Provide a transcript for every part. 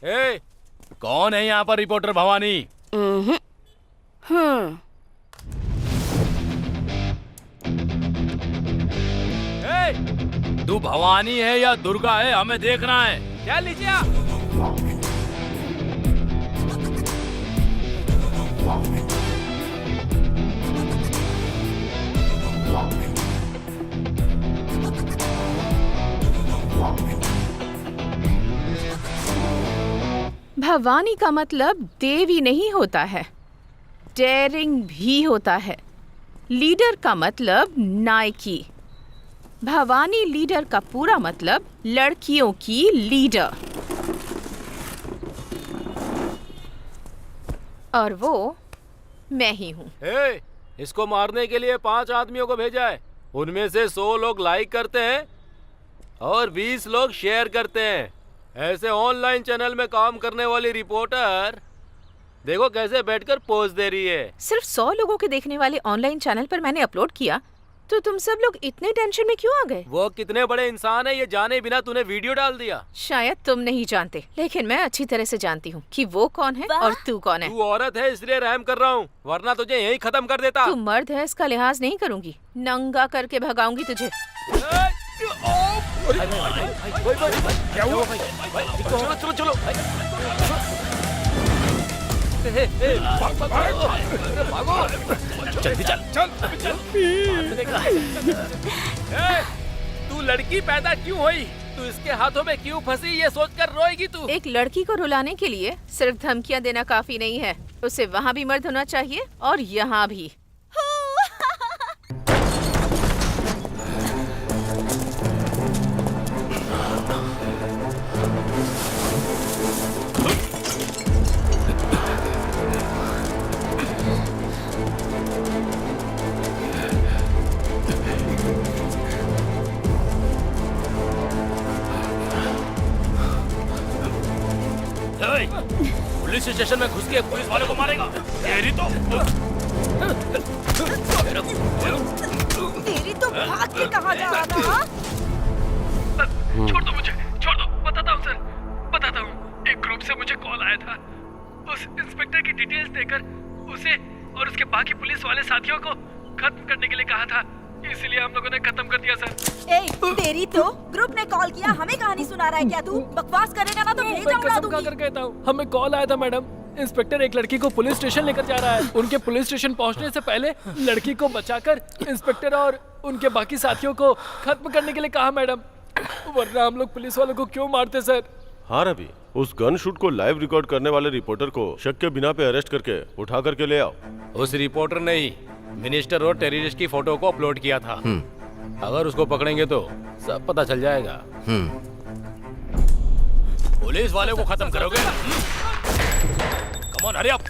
ए, कौन है यहाँ पर रिपोर्टर भवानी? तू भवानी है या दुर्गा है, हमें देखना है। क्या लीजिए आप? भवानी का मतलब देवी नहीं होता है, डेयरिंग भी होता है। लीडर का मतलब नायकी। भवानी लीडर का पूरा मतलब लड़कियों की लीडर। और वो मैं ही हूँ। इसको मारने के लिए 5 आदमियों को भेजा है। उनमें से 100 लोग लाइक करते हैं और 20 लोग शेयर करते हैं। ऐसे ऑनलाइन चैनल में काम करने वाली रिपोर्टर देखो कैसे बैठकर पोज दे रही है। सिर्फ 100 लोगों के देखने वाले ऑनलाइन चैनल पर मैंने अपलोड किया, तो तुम सब लोग इतने टेंशन में क्यों आ गए? वो कितने बड़े इंसान है ये जाने बिना तूने वीडियो डाल दिया। शायद तुम नहीं जानते, लेकिन मैं अच्छी तरह से जानती हूँ कि वो कौन है और तू कौन है। तू औरत है इसलिए रहम कर रहा हूँ, वरना तुझे यहीं खत्म कर देता। तू मर्द है इसका लिहाज नहीं करूँगी, नंगा करके भगाऊंगी तुझे। क्या हुआ? चलो चलो चलो। भागो जल्दी चल चल। तू लड़की पैदा क्यों हुई? तू इसके हाथों में क्यों फंसी ये सोचकर रोएगी तू? एक लड़की को रुलाने के लिए सिर्फ धमकियाँ देना काफी नहीं है, उसे वहाँ भी मर्द होना चाहिए और यहाँ भी। पुलिस स्टेशन में घुस के पुलिस वाले को मारेगा। तेरी तो भाग के कहाँ जा रहा था? छोड़ दो मुझे, छोड़ दो। बताता हूँ सर, बताता हूँ। एक ग्रुप से मुझे कॉल आया था। उस इंस्पेक्टर की डिटेल्स देकर उसे और उसके बाकी पुलिस वाले साथियों को खत्म करने के लिए कहा था, इसलिए हम लोगों ने खत्म कर दिया सर। ए, तेरी तो ग्रुप ने कॉल किया, हमें कहानी सुना रहा है क्या तू? बकवास करेगा ना तो भेजा उड़ा दूंगी। कर कहता हूँ, हमें कॉल आया था मैडम। इंस्पेक्टर एक लड़की को पुलिस स्टेशन लेकर जा रहा है। उनके पुलिस स्टेशन पहुंचने से पहले लड़की को बचाकर इंस्पेक्टर और उनके बाकी साथियों को खत्म करने के लिए कहा मैडम, वरना हम लोग पुलिस वालों को क्यों मारते सर? हाँ रवि, उस गन शूट को लाइव रिकॉर्ड करने वाले रिपोर्टर को शक के बिना पे अरेस्ट करके उठा करके ले आओ। उस रिपोर्टर ने ही मिनिस्टर और टेररिस्ट की फोटो को अपलोड किया था। अगर उसको पकड़ेंगे तो सब पता चल जाएगा। पुलिस वाले को खत्म करोगे? Come on, hurry up.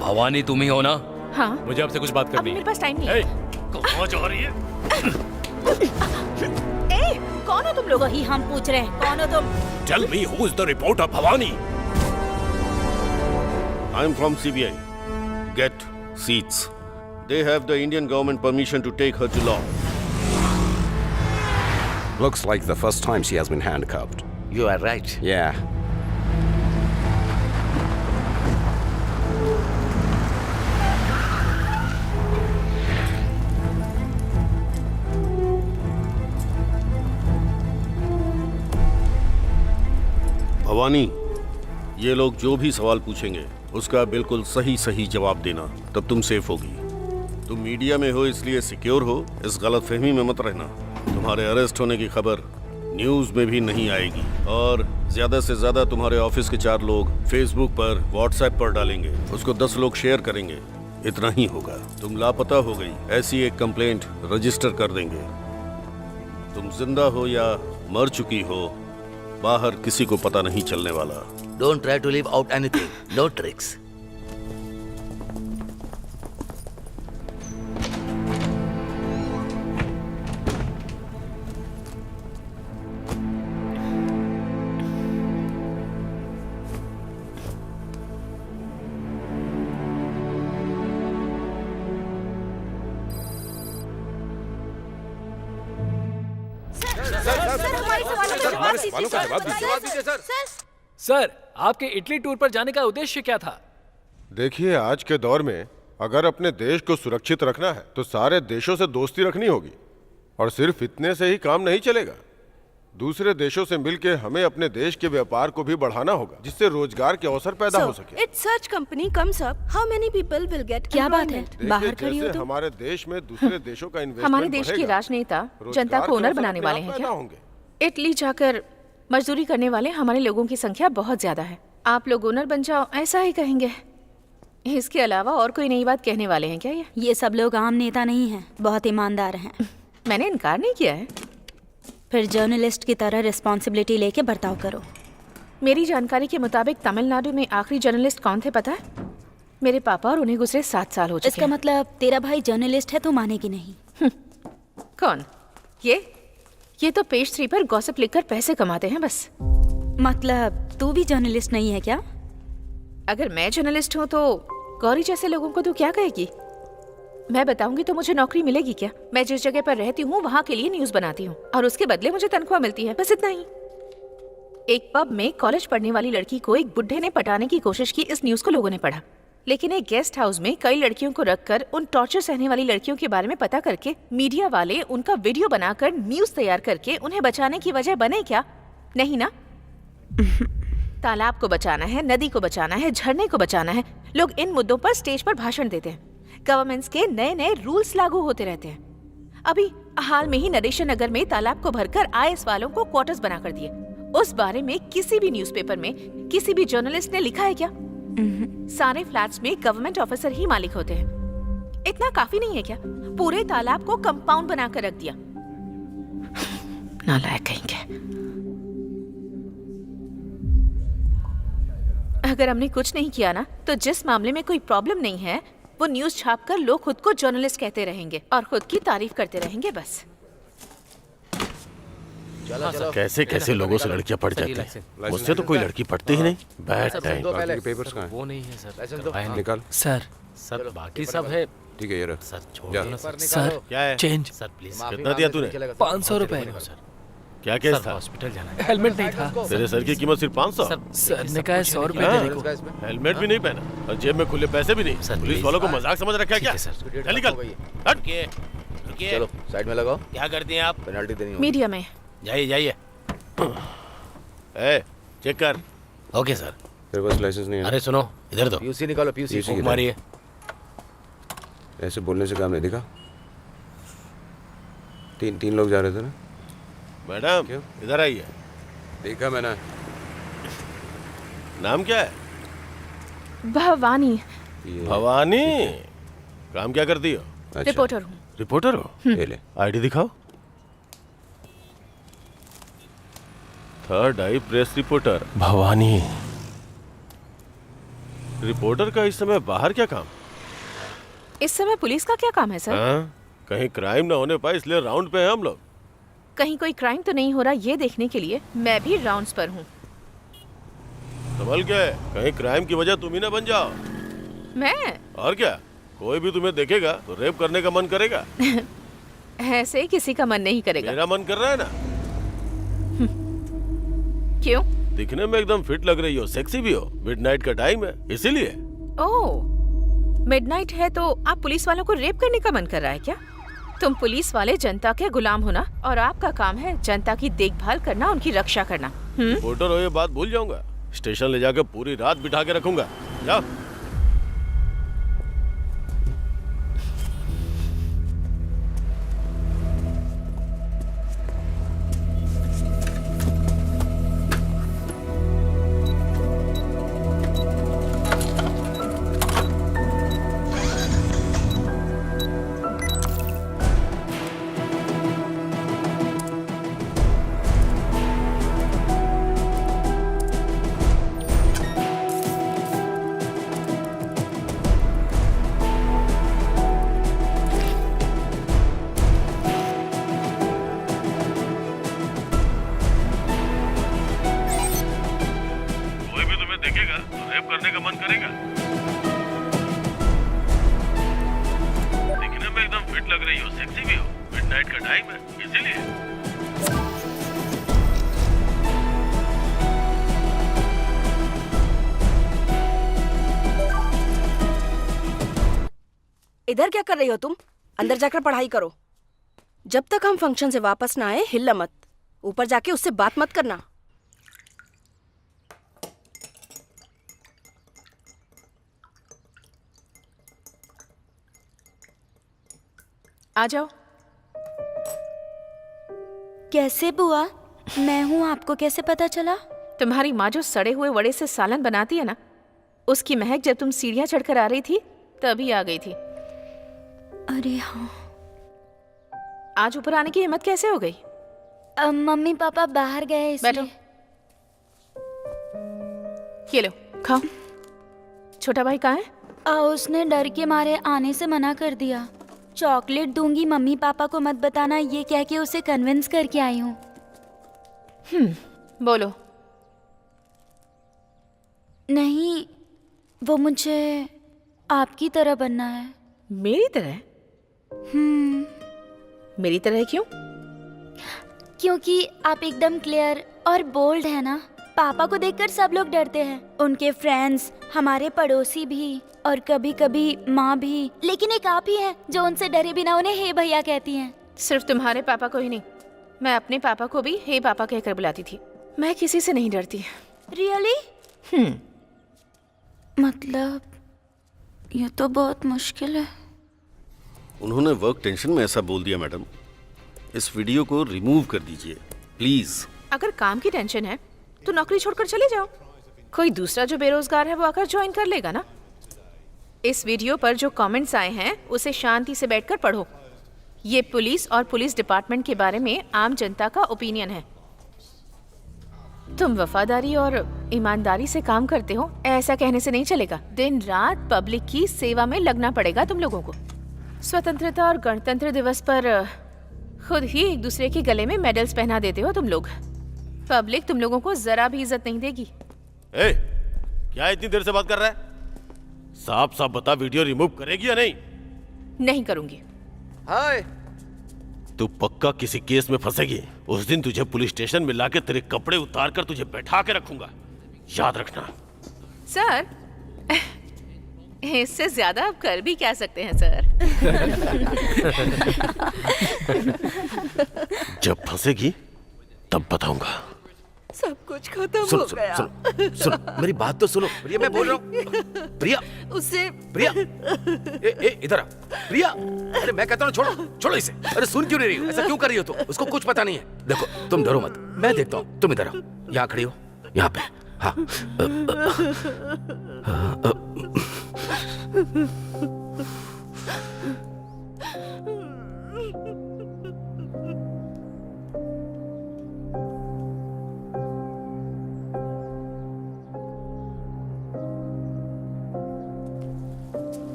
Bhavani तुम ही हो ना? हाँ, मुझे आपसे कुछ बात करनी है। मेरे पास टाइम नहीं है। कहाँ जा रही है? ए, कौन हो तुम लोग? वही हम पूछ रहे हैं, कौन हो तुम? Tell me who is the reporter, Bhavani? I'm from CBI. Get seats. They have the Indian government permission to take her to law. Looks like the first time she has been handcuffed. You are right. Yeah. Bhavani, ये लोग जो भी सवाल पूछेंगे उसका बिल्कुल सही सही जवाब देना, तब तुम सेफ होगी। तुम मीडिया में हो इसलिए सिक्योर हो, इस गलतफहमी में मत रहना। तुम्हारे अरेस्ट होने की खबर न्यूज में भी नहीं आएगी और ज्यादा से ज्यादा तुम्हारे ऑफिस के 4 लोग फेसबुक पर, व्हाट्सएप पर डालेंगे, उसको 10 लोग शेयर करेंगे, इतना ही होगा। तुम लापता हो गई ऐसी एक कंप्लेंट रजिस्टर कर देंगे। तुम जिंदा हो या मर चुकी हो, बाहर किसी को पता नहीं चलने वाला। Don't try to leave out anything. No tricks. Sir हमारे सवालों का जवाब दीजिए सर। सर, आपके इटली टूर पर जाने का उद्देश्य क्या था? देखिए, आज के दौर में अगर अपने देश को सुरक्षित रखना है तो सारे देशों से दोस्ती रखनी होगी, और सिर्फ इतने से ही काम नहीं चलेगा। दूसरे देशों से मिलकर हमें अपने देश के व्यापार को भी बढ़ाना होगा, जिससे रोजगार के अवसर पैदा हो सके। If such company comes up, how many people will get क्या बात है? employment? बाहर देखिए, खड़ी हो जैसे तो हमारे देश में दूसरे देशों का इन्वेस्टमेंट हमारे देश के राजनेता जनता को ओनर बनाने वाले हैं क्या? इटली जाकर मजदूरी करने वाले हमारे लोगों की संख्या बहुत ज्यादा है। आप लोग ओनर बन जाओ, ऐसा ही कहेंगे। इसके अलावा और कोई नई बात कहने वाले हैं क्या ये सब लोग आम नेता नहीं हैं, बहुत ईमानदार हैं। मैंने इनकार नहीं किया है। फिर जर्नलिस्ट की तरह रिस्पॉन्सिबिलिटी लेके बर्ताव करो। मेरी जानकारी के मुताबिक तमिलनाडु में आखिरी जर्नलिस्ट कौन थे पता है? मेरे पापा, और उन्हें गुजरे 7 साल हो चुके इसका हैं। मतलब तेरा भाई जर्नलिस्ट है तो मानेगी नहीं। कौन? ये तो पेज 3 पर गॉसिप लिखकर पैसे कमाते हैं बस। मतलब तू भी जर्नलिस्ट नहीं है क्या? अगर मैं जर्नलिस्ट हूँ तो गौरी जैसे लोगों को तू क्या कहेगी? मैं बताऊंगी तो मुझे नौकरी मिलेगी क्या? मैं जिस जगह पर रहती हूँ वहाँ के लिए न्यूज बनाती हूँ और उसके बदले मुझे तनख्वाह मिलती है, बस इतना ही। एक पब में कॉलेज पढ़ने वाली लड़की को एक बुढ़े ने पटाने की कोशिश की, इस न्यूज को लोगों ने पढ़ा। लेकिन एक गेस्ट हाउस में कई लड़कियों को रखकर उन टॉर्चर सहने वाली लड़कियों के बारे में पता करके मीडिया वाले उनका वीडियो बनाकर न्यूज तैयार करके उन्हें बचाने की वजह बने क्या? नहीं ना। तालाब को बचाना है, नदी को बचाना है, झरने को बचाना है। लोग इन मुद्दों पर स्टेज पर भाषण देते हैं। गवर्नमेंट्स के नए नए रूल्स लागू होते रहते हैं। अभी हाल में ही नरेशन नगर में तालाब को भरकर आईएएस वालों को क्वार्टर्स बना कर दिए। उस बारे में किसी भी न्यूज़पेपर में किसी भी जर्नलिस्ट ने लिखा है क्या? सारे फ्लैट्स में गवर्नमेंट ऑफिसर ही मालिक होते हैं। इतना काफी नहीं है क्या? पूरे तालाब को कंपाउंड बनाकर रख दिया। नालायक कहेंगे। अगर हमने कुछ नहीं किया ना, तो जिस मामले में कोई प्रॉब्लम नहीं है वो न्यूज छापकर लोग खुद को जर्नलिस्ट कहते रहेंगे और खुद की तारीफ करते रहेंगे बस। कैसे कैसे लोगों से लड़कियां पढ़ जाती हैं। मुझसे तो कोई लड़की पढ़ती ही नहीं। Bad time. पेपर्स कहाँ वो नहीं है सर। हैं? निकाल। सर बाकी सब है। ठीक है, ये रख। सर छोड़ जा। दो ना सर। सर, क्या है? चेंज। Sir please. कितना दिया तूने? 500 रुपए। सर क्या केस सर था? हॉस्पिटल जाना है। हेलमेट नहीं था। तेरे सर की कीमत सिर्फ 500? सर ने कहा 100 रुपए देने को। हेलमेट भी नहीं पहना और जेब में खुले पैसे भी नहीं। Sir, police please. वालों को मजाक समझ रखा है क्या? सर चल निकल। हट। रुकिए, चलो साइड में लगाओ। क्या करती हैं आप? पेनल्टी देनी होगी। मीडिया में जाइए जाइए। ए, चेक कर। Okay sir. तेरे पास लाइसेंस नहीं है? अरे सुनो, इधर दो। पीयूसी निकालो, पीयूसी। पीयूसी। मारिए। ऐसे बोलने से काम नहीं दिखा। तीन लोग जा रहे थे ना? मैडम क्यों? इधर आइए। देखा मैंने। नाम क्या है? भवानी। ये भवानी। काम क्या करती हो? अच्छा, रिपोर्टर हूँ। रिपोर्टर हो? ये ले। आईडी दिखाओ। थर्ड आई प्रेस रिपोर्टर भवानी। रिपोर्टर का इस समय बाहर क्या काम? इस समय पुलिस का क्या काम है सर? हाँ? कहीं क्राइम ना होने पाए इसलिए राउंड पे हैं हम लोग। कहीं कोई क्राइम तो नहीं हो रहा ये देखने के लिए मैं भी राउंड्स पर हूँ। संभल के, कहीं क्राइम की वजह तुम ही ना बन जाओ। मैं और क्या, कोई भी तुम्हें देखेगा तो रेप करने का मन करेगा। ऐसे किसी का मन नहीं करेगा। मेरा मन कर रहा है ना। क्यों? दिखने में एकदम फिट लग रही हो, सेक्सी भी हो। मिडनाइट का टाइम है इसीलिए। ओह, मिडनाइट है तो आप पुलिस वालों को रेप करने का मन कर रहा है क्या? तुम पुलिस वाले जनता के गुलाम हो ना, और आपका काम है जनता की देखभाल करना, उनकी रक्षा करना। रिपोर्टर हो ये बात भूल जाऊंगा। स्टेशन ले जाकर पूरी रात बिठा के रखूंगा। जाओ। करने का मन करेगा। दिखने में एकदम फिट लग रही हो, सेक्सी भी हो। मिडनाइट का टाइम है इसीलिए। इधर क्या कर रही हो तुम? अंदर जाकर पढ़ाई करो। जब तक हम फंक्शन से वापस ना आए हिलना मत। ऊपर जाके उससे बात मत करना। आ जाओ। कैसे बुआ? मैं हूँ, आपको कैसे पता चला? तुम्हारी माँ जो सड़े हुए वड़े से सालन बनाती है ना, उसकी महक जब तुम सीढ़ियाँ चढ़कर आ रही थी तभी आ गई थी। अरे हाँ। आज ऊपर आने की हिम्मत कैसे हो गई? मम्मी पापा बाहर गए बैठो। इसलिए। ये लो खाओ। छोटा भाई कहाँ है? उसने डर के मारे आने से मना कर दिया। चॉकलेट दूंगी, मम्मी पापा को मत बताना, ये कह के उसे कन्विंस करके आई हूँ। बोलो। नहीं, वो मुझे आपकी तरह बनना है। मेरी तरह? मेरी तरह क्यों? क्योंकि आप एकदम क्लियर और बोल्ड है ना। पापा को देखकर सब लोग डरते हैं, उनके फ्रेंड्स, हमारे पड़ोसी भी, और कभी कभी माँ भी। लेकिन एक आप ही हैं जो उनसे डरे बिना उन्हें हे भैया कहती हैं। सिर्फ तुम्हारे पापा को ही नहीं, मैं अपने पापा को भी हे पापा कहकर बुलाती थी। मैं किसी से नहीं डरती। रियली? मतलब ये तो बहुत मुश्किल है। उन्होंने वर्क टेंशन में ऐसा बोल दिया मैडम। इस वीडियो को रिमूव कर दीजिए प्लीज। अगर काम की टेंशन है तो नौकरी छोड़कर चले जाओ। कोई दूसरा जो बेरोजगार है वो आकर ज्वाइन कर लेगा ना। इस वीडियो पर जो कमेंट्स आए हैं उसे शांति से बैठकर पढ़ो। ये पुलिस और पुलिस डिपार्टमेंट के बारे में आम जनता का ओपिनियन है। तुम वफादारी और ईमानदारी से काम करते हो, ऐसा कहने से नहीं चलेगा। दिन रात पब्लिक की सेवा में लगना पड़ेगा तुम लोगों को। स्वतंत्रता और गणतंत्र दिवस पर खुद ही एक दूसरे के गले में मेडल्स पहना देते हो तुम लोग। पब्लिक तुम लोगों को जरा भी इज्जत नहीं देगी। ए, क्या इतनी देर से बात कर रहा है? साफ साफ बता, वीडियो रिमूव करेगी या नहीं? नहीं करूंगी। हाय। तू पक्का किसी केस में फंसेगी। उस दिन तुझे पुलिस स्टेशन में लाके तेरे कपड़े उतार कर तुझे बैठा के रखूंगा, याद रखना। सर, इससे ज्यादा आप कर भी क्या सकते हैं सर? जब फंसेगी तब बताऊंगा। सब कुछ खत्म सुनो हो सुनो गया। सुनो सुनो, मेरी बात तो सुनो। प्रिया, मैं बोल रहा हूँ। प्रिया, उससे प्रिया, ए इधर आ। प्रिया, अरे मैं कहता हूँ छोड़ो छोड़ो इसे। अरे सुन क्यों नहीं रही हो? ऐसा क्यों कर रही हो तुम? उसको कुछ पता नहीं है। देखो तुम डरो मत, मैं देखता हूँ। तुम इधर आओ, यहाँ खड़ी हो, यहाँ पे। हाँ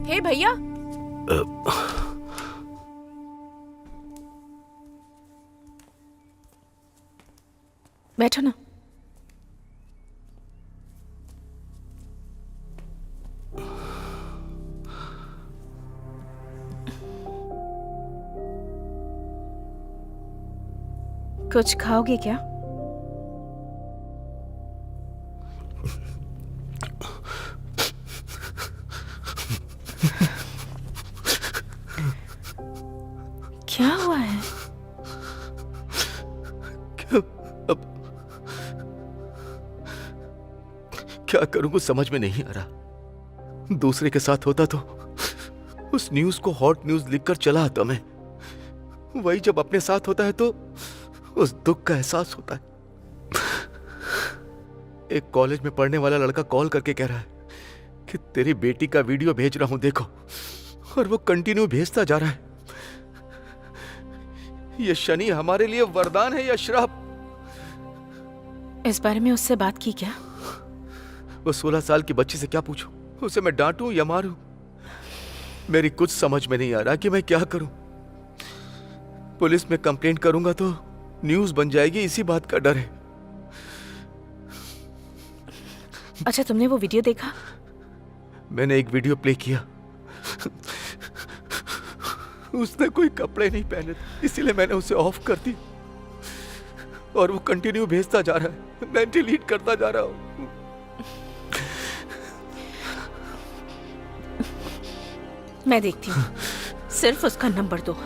हे भैया, बैठो ना। कुछ खाओगे क्या? क्या हुआ है? क्या करूं कुछ समझ में नहीं आ रहा। दूसरे के साथ होता तो उस न्यूज को हॉट न्यूज लिखकर चला आता मैं। वही जब अपने साथ होता है तो उस दुख का एहसास होता है। एक कॉलेज में पढ़ने वाला लड़का कॉल करके कह रहा है कि तेरी बेटी का वीडियो भेज रहा हूं देखो, और वो कंटिन्यू भेजता जा रहा है। ये शनि हमारे लिए वरदान है या श्राप? इस बारे में उससे बात की क्या? वो 16 साल की बच्ची से क्या पूछूं? उसे मैं डांटूं या मारूं? मेरी कुछ समझ में नहीं आ रहा कि मैं क्या करूं। पुलिस में कंप्लेंट करूंगा तो न्यूज बन जाएगी, इसी बात का डर है। अच्छा, तुमने वो वीडियो देखा? मैंने एक वीडियो प्ले किया। उसने कोई कपड़े नहीं पहने थे, इसीलिए मैंने उसे ऑफ कर दी और वो कंटिन्यू भेजता जा रहा है। मैं डिलीट करता जा रहा हूँ। मैं देखती हूँ, सिर्फ उसका नंबर दो।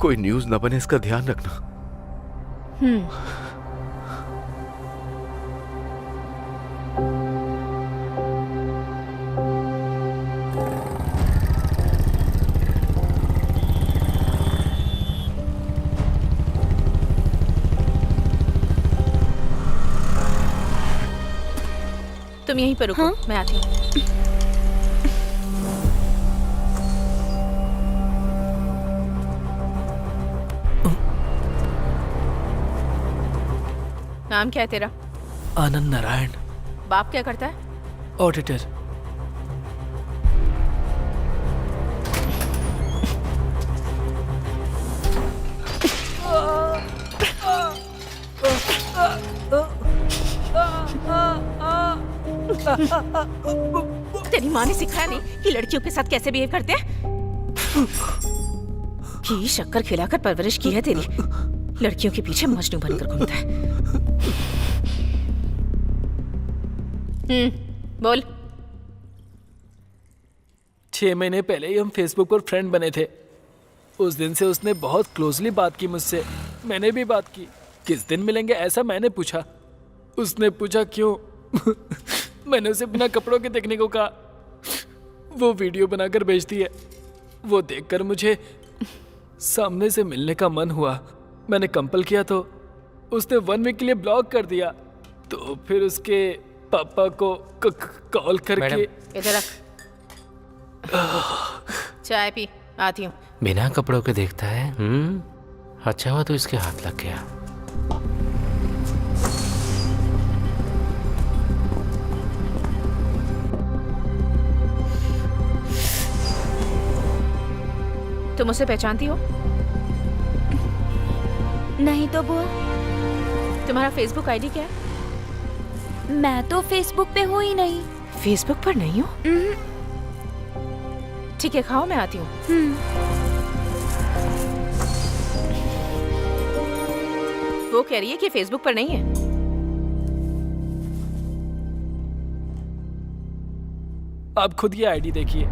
कोई न्यूज न बने, इसका ध्यान रखना। तुम यहीं पर रुको, मैं आती हूँ। नाम क्या है तेरा? आनंद नारायण, बाप क्या करता है? ऑडिटर। तेरी माँ ने सिखाया नहीं कि लड़कियों के साथ कैसे बिहेव करते हैं? घी शक्कर खिलाकर परवरिश की है तेरी। लड़कियों के पीछे मजनू बनकर घूमता है। बोल। 6 महीने पहले ही हम फेसबुक पर फ्रेंड बने थे। उस दिन से उसने बहुत क्लोजली बात की मुझसे, मैंने भी बात की। किस दिन मिलेंगे ऐसा मैंने पूछा, उसने पूछा क्यों। मैंने उसे बिना कपड़ों के देखने को कहा। वो वीडियो बनाकर भेजती है। वो देखकर मुझे सामने से मिलने का मन हुआ। मैंने कंपल किया तो उसने 1 वीक के लिए ब्लॉक कर दिया। तो फिर उसके पापा को कॉल करके। इधर रख, चाय पी, आती हूँ। बिना कपड़ों के देखता है। अच्छा हुआ तो इसके हाथ लग गया। तुम उसे पहचानती हो? नहीं तो बुआ। तुम्हारा फेसबुक आईडी क्या है? मैं तो फेसबुक पे हूँ ही नहीं। फेसबुक पर नहीं हो? ठीक है, खाओ, मैं आती हूँ। वो कह रही है कि फेसबुक पर नहीं है। आप खुद ये आईडी देखिए।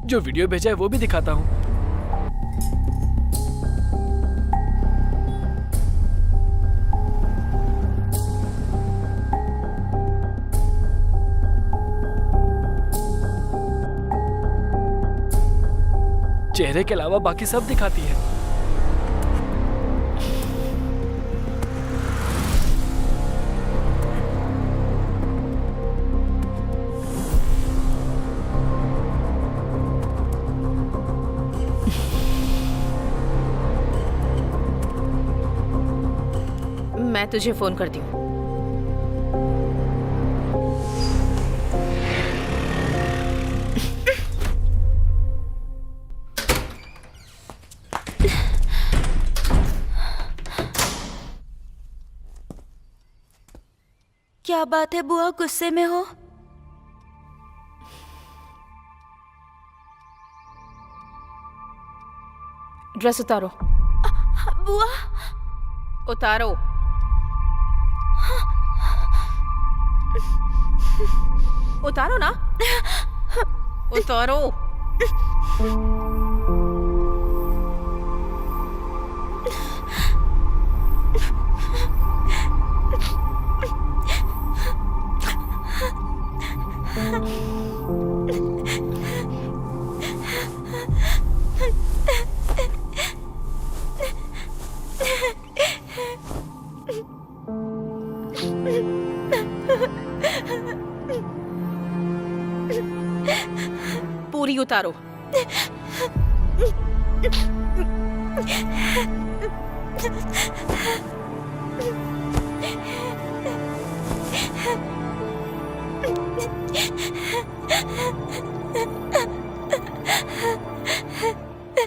जो वीडियो भेजा है वो भी दिखाता हूँ। चेहरे के अलावा बाकी सब दिखाती है। मैं तुझे फोन करती हूँ। क्या बात है बुआ, गुस्से में हो? ड्रेस उतारो। बुआ उतारो। उतारो ना। उतारो। पूरी उतारो।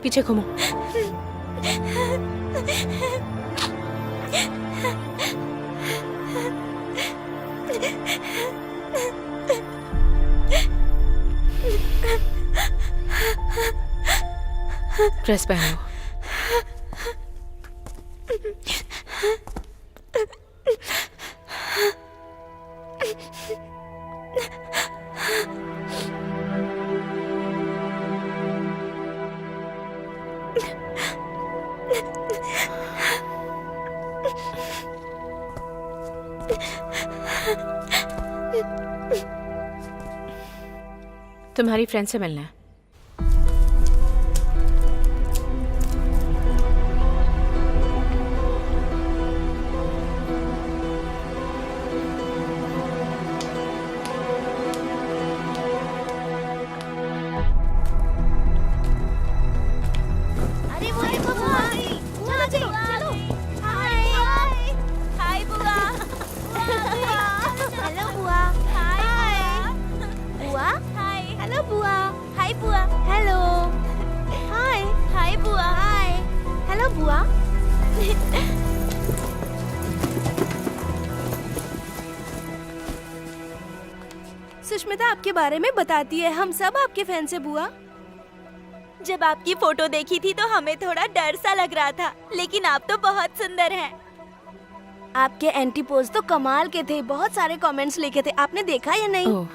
पीछे घूमो। ड्रेस पहनो। तुम्हारी फ्रेंड से मिलना है। अरे वो देखो बुआ, चलो चलो चलो। हाय हाय बुआ। हेलो बुआ। हाय बुआ। हाय हेलो बुआ। हाय बुआ। हेलो हाय हाय बुआ। हाय हेलो बुआ। सुष्मिता आपके बारे में बताती है, हम सब आपके फैन से बुआ। जब आपकी फोटो देखी थी तो हमें थोड़ा डर सा लग रहा था, लेकिन आप तो बहुत सुंदर हैं। आपके एंटी पोज तो कमाल के थे, बहुत सारे कमेंट्स लिखे थे, आपने देखा या नहीं? ओह,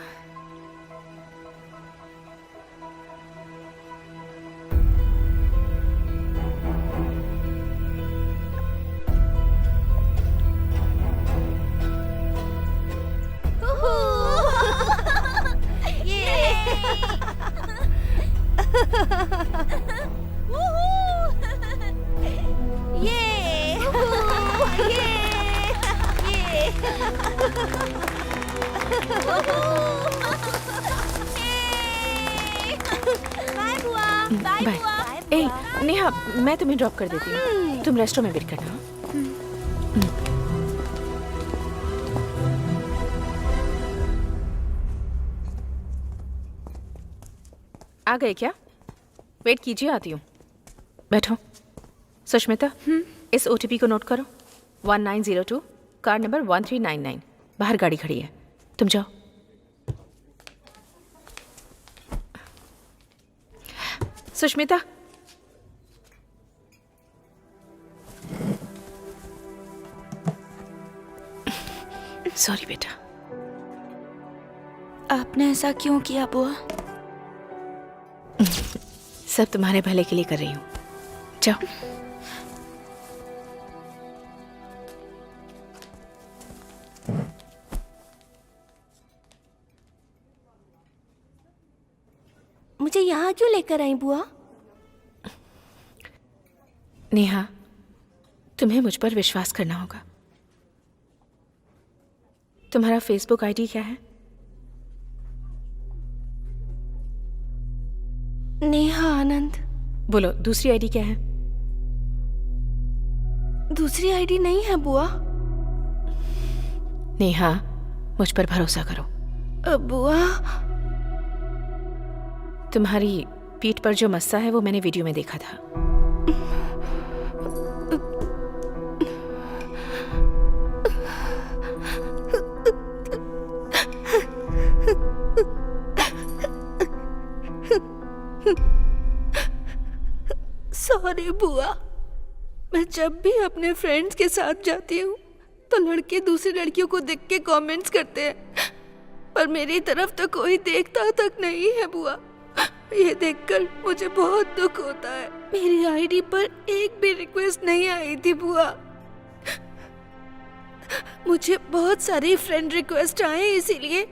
बाय बुआ। Bye bye. बुआ। ए नेहा, मैं तुम्हें ड्रॉप कर देती हूँ, तुम रेस्टोरेंट में वेट करना। हाँ? आ गए क्या? वेट कीजिए, आती हूँ। बैठो। सुष्मिता, इस OTP को नोट करो। 1902, कार नंबर 1399। बाहर गाड़ी खड़ी है, तुम जाओ। सुष्मिता, सॉरी बेटा। आपने ऐसा क्यों किया बुआ? सब तुम्हारे भले के लिए कर रही हूँ। जाओ। मुझे यहाँ क्यों लेकर आई बुआ? नेहा, तुम्हें मुझ पर विश्वास करना होगा। तुम्हारा फेसबुक आईडी क्या है? नेहा आनंद। बोलो, दूसरी आईडी क्या है? दूसरी आईडी नहीं है बुआ। नेहा, मुझ पर भरोसा करो। बुआ, तुम्हारी पीठ पर जो मस्सा है वो मैंने वीडियो में देखा था। सॉरी बुआ। मैं जब भी अपने फ्रेंड्स के साथ जाती हूँ तो लड़के दूसरी लड़कियों को देख के कमेंट्स करते हैं, पर मेरी तरफ तो कोई देखता तक नहीं है बुआ। ये देखकर मुझे बहुत दुख होता है। मेरी आईडी पर एक भी रिक्वेस्ट नहीं आई थी बुआ। मुझे बहुत सारी फ्रेंड रिक्वेस्ट आए, इसीलिए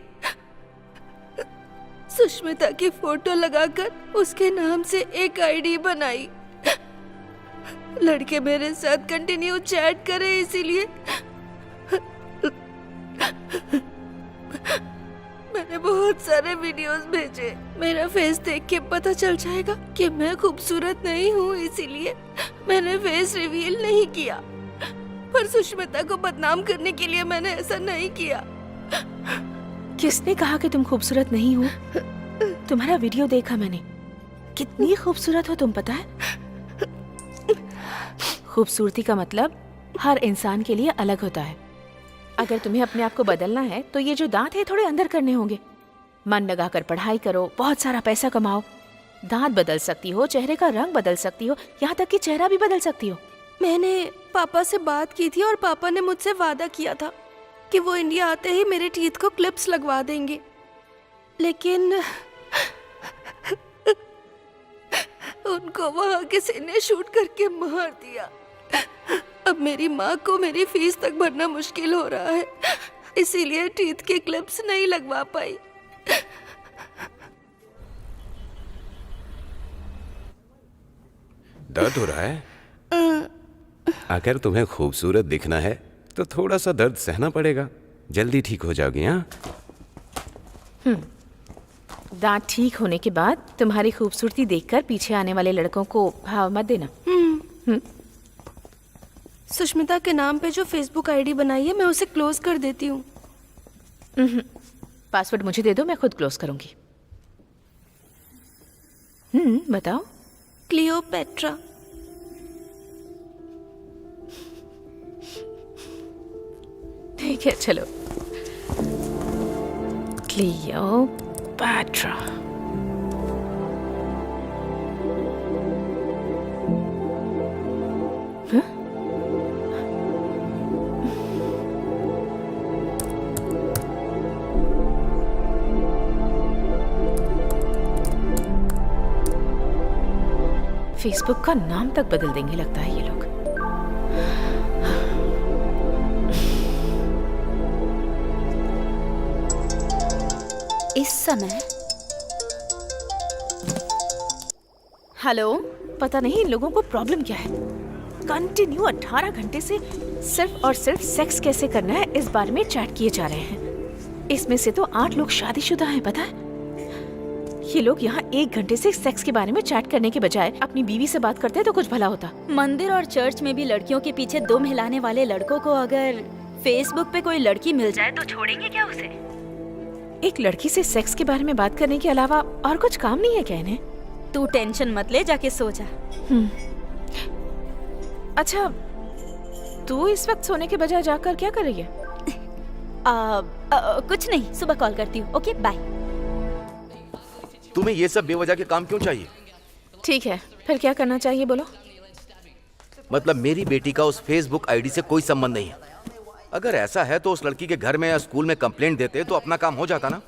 सुष्मिता की फोटो लगाकर उसके नाम से एक आईडी बनाई। लड़के मेरे साथ कंटिन्यू चैट करे, इसीलिए मैंने बहुत सारे वीडियोस भेजे। मेरा फेस देख के पता चल जाएगा कि मैं खूबसूरत नहीं हूँ, इसीलिए मैंने फेस रिवील नहीं किया। पर सुष्मिता को बदनाम करने के लिए मैंने ऐसा नहीं किया। किसने कहा कि तुम खूबसूरत नहीं हो? तुम्हारा वीडियो देखा मैंने। कितनी खूबसूरत हो तुम, पता है? खूबसूरती का मतलब हर इंसान के लिए अलग होता है। अगर तुम्हें अपने आप को बदलना है तो ये जो दांत है थोड़े अंदर करने होंगे। मन लगाकर पढ़ाई करो, बहुत सारा पैसा कमाओ। दांत बदल सकती हो, चेहरे का रंग बदल सकती हो, यहाँ तक कि चेहरा भी बदल सकती हो। मैंने पापा से बात की थी और पापा ने मुझसे वादा किया था कि वो इंडिया आते ही मेरे टीथ को क्लिप्स लगवा देंगे, लेकिन उनको वहाँ किसी ने शूट करके मार दिया। अब मेरी माँ को मेरी फीस तक भरना मुश्किल हो रहा है, इसीलिए टीथ के क्लिप्स नहीं लगवा पाई। दर्द हो रहा है? अगर तुम्हें खूबसूरत दिखना है तो थोड़ा सा दर्द सहना पड़ेगा, जल्दी ठीक हो जाओगी। हाँ, दांत ठीक होने के बाद तुम्हारी खूबसूरती देखकर पीछे आने वाले लड़कों को भाव मत देना। सुष्मिता के नाम पे जो फेसबुक आईडी बनाई है मैं उसे क्लोज कर देती हूँ। पासवर्ड मुझे दे दो, मैं खुद क्लोज करूंगी। बताओ। क्लियोपेट्रा। ठीक है, चलो। क्लियोपेट्रा। फेसबुक का नाम तक बदल देंगे लगता है ये लोग। इस समय हेलो, पता नहीं इन लोगों को प्रॉब्लम क्या है। कंटिन्यू 18 घंटे से सिर्फ और सिर्फ सेक्स कैसे करना है इस बारे में चैट किए जा रहे हैं। इसमें से तो 8 लोग शादीशुदा हैं, पता है? ये लोग यहाँ 1 घंटे से सेक्स के बारे में चैट करने के बजाय अपनी बीवी से बात करते तो कुछ भला होता। मंदिर और चर्च में भी लड़कियों के पीछे दम हिलाने वाले लड़कों को अगर फेसबुक पे कोई लड़की मिल जाए तो छोड़ेंगे क्या उसे? एक लड़की से सेक्स के बारे में बात करने के अलावा और कुछ काम नहीं है क्या इन्हें? तू टेंशन मत ले, जाके सो जा। अच्छा, तू इस वक्त सोने के बजाय जाकर क्या कर रही है? कुछ नहीं, सुबह कॉल करती हूँ। Okay, bye. तुम्हें ये सब बेवजह के काम क्यों चाहिए? ठीक है, फिर क्या करना चाहिए बोलो? मतलब मेरी बेटी का उस फेसबुक आईडी से कोई संबंध नहीं है। अगर ऐसा है तो उस लड़की के घर में या स्कूल में कंप्लेंट देते तो अपना काम हो जाता ना।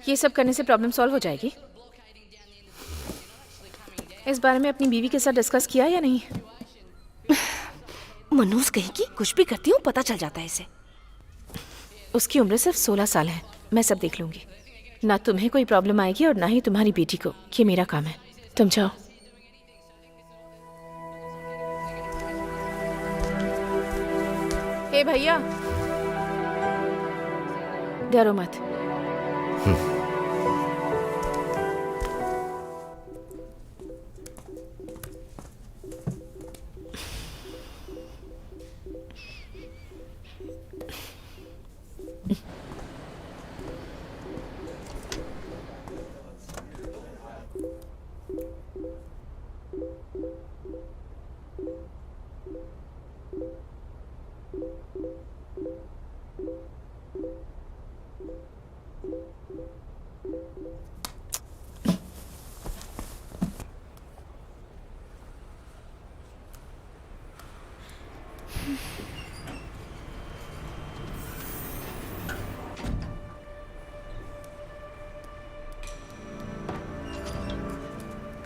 ये सब करने से प्रॉब्लम सॉल्व हो जाएगी? इस बारे में अपनी बीवी के साथ डिस्कस किया या नहीं? मनोज कहेगी कुछ भी करती हूँ पता चल जाता है इसे। उसकी उम्र सिर्फ 16 साल है। मैं सब देख लूंगी। ना तुम्हें कोई प्रॉब्लम आएगी और ना ही तुम्हारी बेटी को। ये मेरा काम है, तुम जाओ। हे भैया, डरो मत।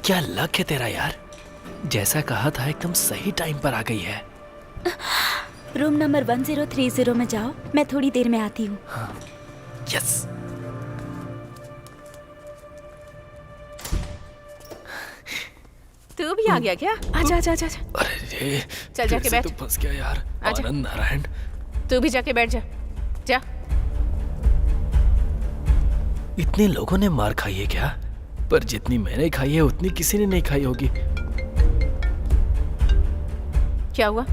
क्या लक है तेरा यार, जैसा कहा था एकदम सही टाइम पर आ गई है। रूम नंबर 1030 में जाओ, मैं थोड़ी देर में आती हूँ। यस। तू भी आ गया क्या? आजा आजा आजा। अरे रे, चल जाके बैठ। तू फंस गया यार। आजा। आनंद नारायण। तू भी जाके बैठ जा। जा। इतने लोगों ने मार खाई है क्या? पर जितनी मैंने खाई है उतनी किसी ने नहीं खाई होगी। क्या हुआ?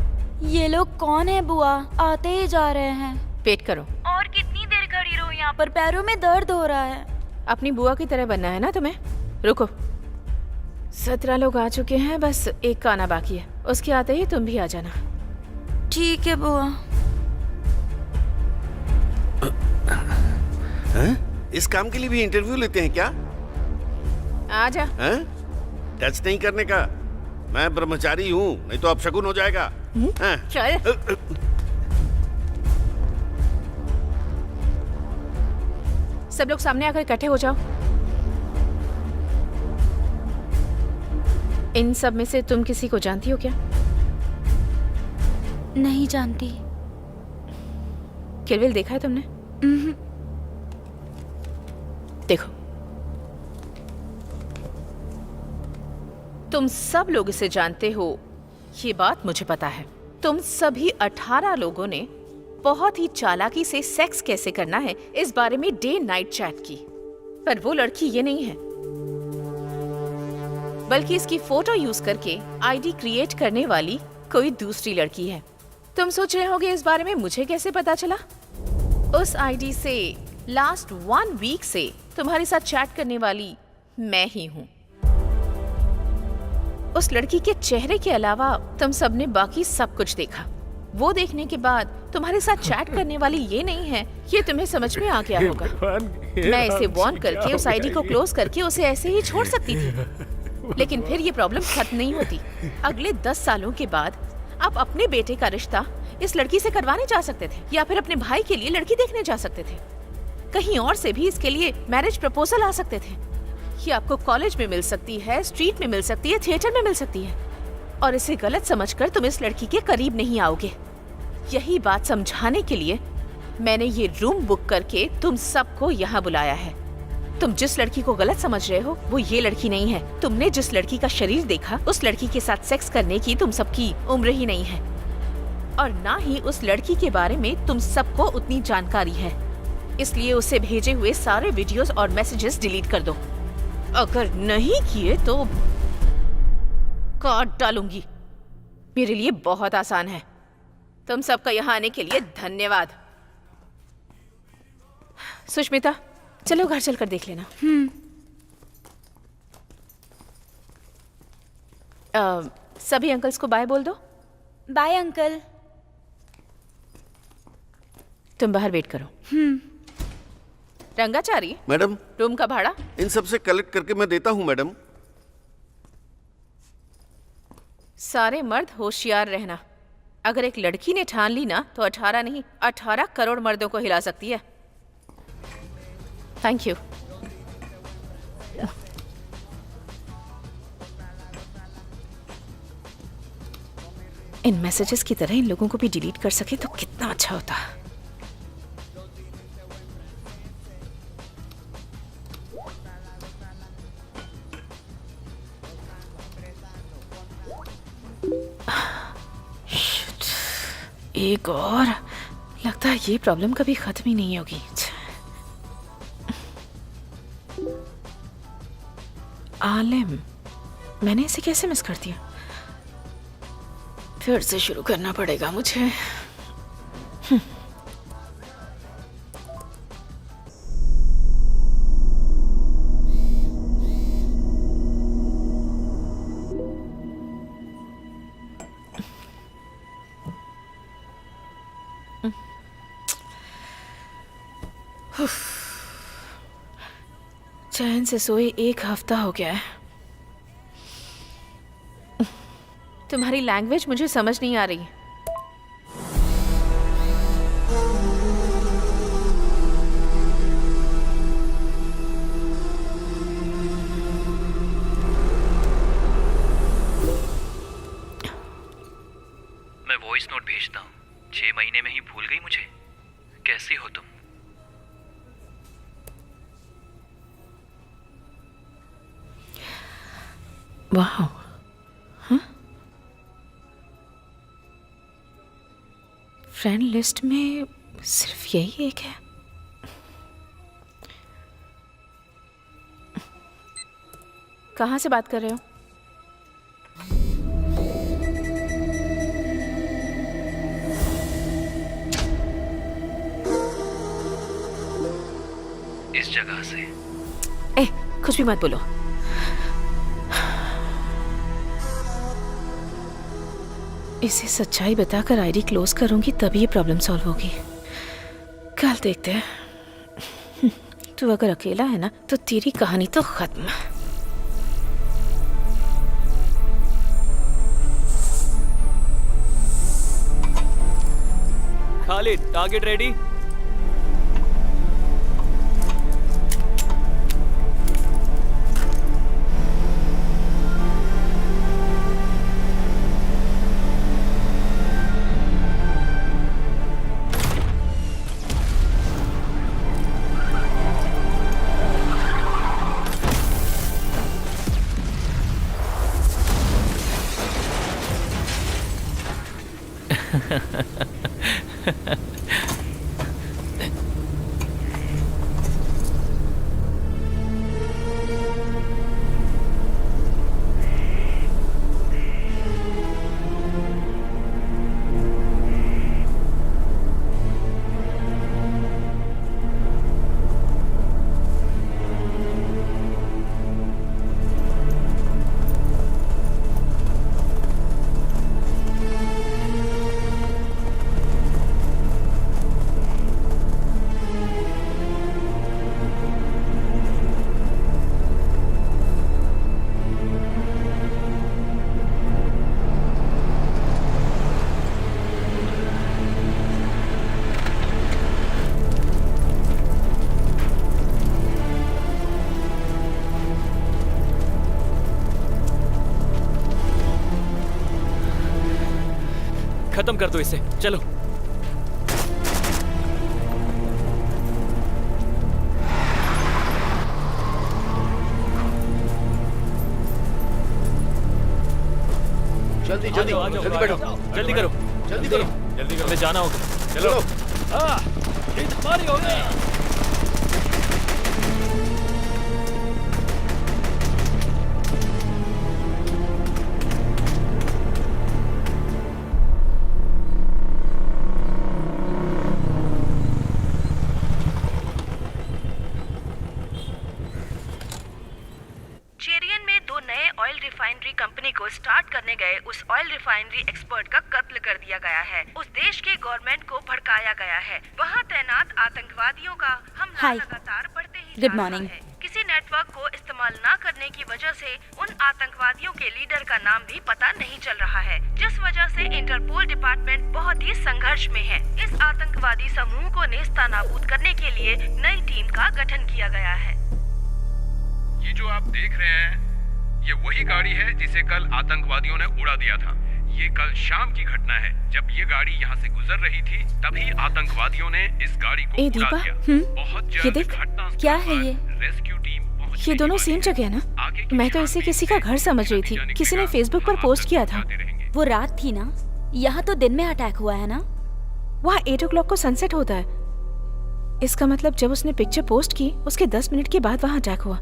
ये लोग कौन है बुआ? आते ही जा रहे हैं। पेट करो। और कितनी देर खड़ी रहूं यहाँ पर? पैरों में दर्द हो रहा है। अपनी बुआ की तरह बनना है ना तुम्हें? रुको, 17 लोग आ चुके हैं, बस एक का आना बाकी है। उसके आते ही तुम भी आ जाना। ठीक है बुआ। इस काम के लिए भी इंटरव्यू लेते हैं क्या? आ जा। हैं? टच नहीं करने का। मैं ब्रह्मचारी हूँ, नहीं तो अपशगुन हो जाएगा। हैं? चल। सब लोग सामने आकर इकट्ठे हो जाओ। इन सब में से तुम किसी को जानती हो क्या? नहीं जानती। किल बिल देखा है तुमने? देखो, तुम सब लोग इसे जानते हो, ये बात मुझे पता है। तुम सभी 18 लोगों ने बहुत ही चालाकी से सेक्स कैसे करना है इस बारे में डे नाइट चैट की, पर वो लड़की ये नहीं है, बल्कि इसकी फोटो यूज करके आईडी क्रिएट करने वाली कोई दूसरी लड़की है। तुम सोच रहे होगे इस बारे में मुझे कैसे पता चला? उस आईडी से लास्ट 1 वीक से तुम्हारे साथ चैट करने वाली मैं ही हूँ। उस लड़की के चेहरे के अलावा तुम सबने बाकी सब कुछ देखा। वो देखने के बाद तुम्हारे साथ चैट करने वाली ये नहीं है, ये तुम्हें समझ में आ गया होगा। मैं इसे वॉर्न करके उस आईडी को क्लोज करके उसे ऐसे ही छोड़ सकती थी, लेकिन फिर ये प्रॉब्लम खत्म नहीं होती। अगले 10 सालों के बाद आप अपने बेटे का रिश्ता इस लड़की से करवाने जा सकते थे, या फिर अपने भाई के लिए लड़की देखने जा सकते थे। कहीं और से भी इसके लिए मैरिज प्रपोजल आ सकते थे। ये आपको कॉलेज में मिल सकती है, स्ट्रीट में मिल सकती है, थिएटर में मिल सकती है, और इसे गलत समझकर तुम इस लड़की के करीब नहीं आओगे। यही बात समझाने के लिए मैंने ये रूम बुक करके तुम सबको यहाँ बुलाया है। तुम जिस लड़की को गलत समझ रहे हो वो ये लड़की नहीं है। तुमने जिस लड़की का शरीर देखा उस लड़की के साथ सेक्स करने की तुम सबकी उम्र ही नहीं है, और ना ही उस लड़की के बारे में तुम सबको उतनी जानकारी है। इसलिए उसे भेजे हुए सारे वीडियोस और मैसेजेस डिलीट कर दो। अगर नहीं किए तो काट डालूंगी। मेरे लिए बहुत आसान है। तुम सबका यहाँ आने के लिए धन्यवाद। सुष्मिता, चलो घर चलकर देख लेना। सभी अंकल्स को बाय बोल दो। Bye uncle. तुम बाहर वेट करो। रंगाचारी, मैडम, रूम का भाड़ा इन सब से कलेक्ट करके मैं देता हूँ मैडम। सारे मर्द होशियार रहना। अगर एक लड़की ने ठान ली ना तो 18 नहीं 18 करोड़ मर्दों को हिला सकती है। Thank you. इन मैसेजेस की तरह इन लोगों को भी डिलीट कर सके तो कितना अच्छा होता। एक और, लगता है ये प्रॉब्लम कभी खत्म ही नहीं होगी। आलिम, मैंने इसे कैसे मिस कर दिया? फिर से शुरू करना पड़ेगा मुझे। चैन से सोए 1 हफ्ता हो गया है। तुम्हारी लैंग्वेज मुझे समझ नहीं आ रही। मैं वॉइस नोट भेजता हूँ, 6 महीने में ही भूल गई मुझे? कैसी हो तुम? वाह, हाँ? फ्रेंड लिस्ट में सिर्फ यही एक है। कहाँ से बात कर रहे हो? इस जगह से। ए, कुछ भी मत बोलो। इसे सच्चाई बताकर आईडी क्लोज करूंगी तभी ये प्रॉब्लम सॉल्व होगी। कल देखते हैं। तू अगर अकेला है ना तो तेरी कहानी तो खत्म। Khalid, target ready? खत्म कर दो इसे, चलो। जल्दी जल्दी जल्दी बैठो, जल्दी करो, जल्दी करो, जल्दी करो, हमें जाना होगा। चलो। ये तुम्हारी हो गई। चेरियन में 2 नए ऑयल रिफाइनरी कंपनी को स्टार्ट करने गए उस ऑयल रिफाइनरी एक्सपर्ट का कत्ल कर दिया गया है। उस देश के गवर्नमेंट को भड़काया गया है। वहाँ तैनात आतंकवादियों का हमला हाय। लगातार बढ़ते ही गुड जा रहा मॉर्निंग। है। किसी नेटवर्क को इस्तेमाल न करने की वजह से उन आतंकवादियों के लीडर का नाम भी पता नहीं चल रहा है, जिस वजह से इंटरपोल डिपार्टमेंट बहुत ही संघर्ष में है। इस आतंकवादी समूह को नेस्तनाबूद करने के लिए नई टीम का गठन किया गया है। ये जो आप देख रहे हैं ये वही गाड़ी है जिसे कल आतंकवादियों ने उड़ा दिया था। ये कल शाम की घटना है। जब ये गाड़ी यहाँ से गुजर रही थी तभी आतंकवादियों ने इस गाड़ी को ए उड़ा दीपा, दिया। बहुत ये जल्द देख, घटनास्थल क्या है पर ये? रेस्क्यू टीम पहुंचने ये दोनों वाली सेम है। जगह है ना? आगे की मैं तो इसे छानबीन किसी का घर समझ रही थी। जाने के किसी ने बाद फेसबुक पर हम पोस्ट आपको किया था। बताते रहेंगे। वो रात थी ना, यहाँ तो दिन में अटैक हुआ है ना। वहाँ 8 o'clock को सनसेट होता है। इसका मतलब जब उसने पिक्चर पोस्ट की उसके 10 मिनट के बाद वहाँ अटैक हुआ।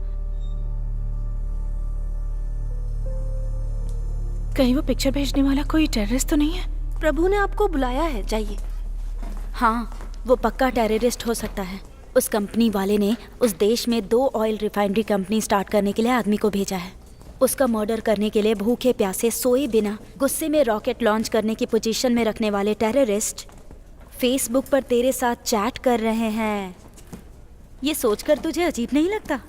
कहीं वो पिक्चर भेजने वाला कोई टेररिस्ट तो नहीं है? प्रभु ने आपको बुलाया है, जाइए। हाँ, वो पक्का टेररिस्ट हो सकता है। उस कंपनी वाले ने उस देश में 2 ऑयल रिफाइनरी कंपनी स्टार्ट करने के लिए आदमी को भेजा है। उसका मर्डर करने के लिए भूखे प्यासे सोए बिना गुस्से में रॉकेट लॉन्च करने की पोजीशन में रखने वाले टेररिस्ट फेसबुक पर तेरे साथ चैट कर रहे हैं। ये सोचकर तुझे अजीब नहीं लगता?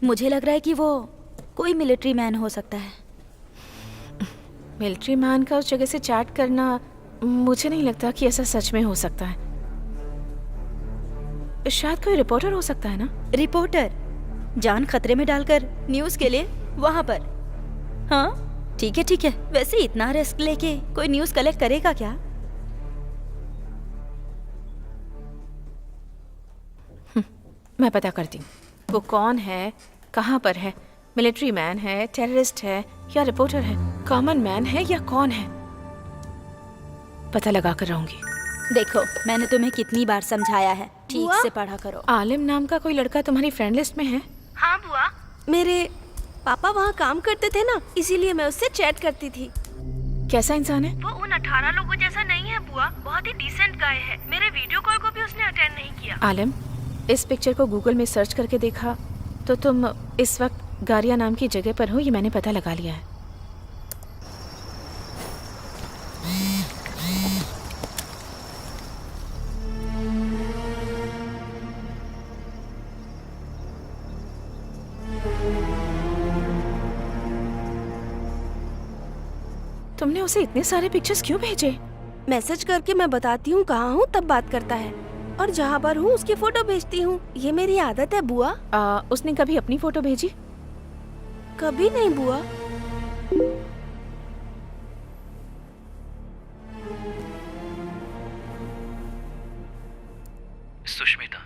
मुझे लग रहा है कि वो कोई मिलिट्री मैन हो सकता है। मिलिट्री मैन का उस जगह से चैट करना, मुझे नहीं लगता कि ऐसा सच में हो सकता है। शायद कोई रिपोर्टर हो सकता है ना? रिपोर्टर जान खतरे में डालकर न्यूज के लिए वहां पर? हाँ ठीक है ठीक है। वैसे इतना रिस्क लेके कोई न्यूज कलेक्ट करेगा क्या? मैं पता करती हूँ वो कौन है, कहाँ पर है, मिलिट्री मैन है, टेररिस्ट है या रिपोर्टर है, कॉमन मैन है या कौन है। पता लगा कर रहूंगी। देखो मैंने तुम्हें कितनी बार समझाया है, ठीक बुआ? से पढ़ा करो। आलिम नाम का कोई लड़का तुम्हारी फ्रेंड लिस्ट में है? हाँ बुआ, मेरे पापा वहाँ काम करते थे ना, इसीलिए मैं उससे चैट करती थी। कैसा इंसान है? वो उन 18 लोगों जैसा नहीं है बुआ, बहुत ही डिसेंट गाय है। मेरे वीडियो कॉल को भी उसने अटेंड नहीं किया। आलिम, इस पिक्चर को गूगल में सर्च करके देखा तो तुम इस वक्त गारिया नाम की जगह पर हो, ये मैंने पता लगा लिया है। तुमने उसे इतने सारे पिक्चर्स क्यों भेजे? मैसेज करके मैं बताती हूँ कहाँ हूँ, तब बात करता है, और जहाँ पर हूँ उसकी फोटो भेजती हूँ। ये मेरी आदत है बुआ। उसने कभी अपनी फोटो भेजी? कभी नहीं बुआ। सुष्मिता,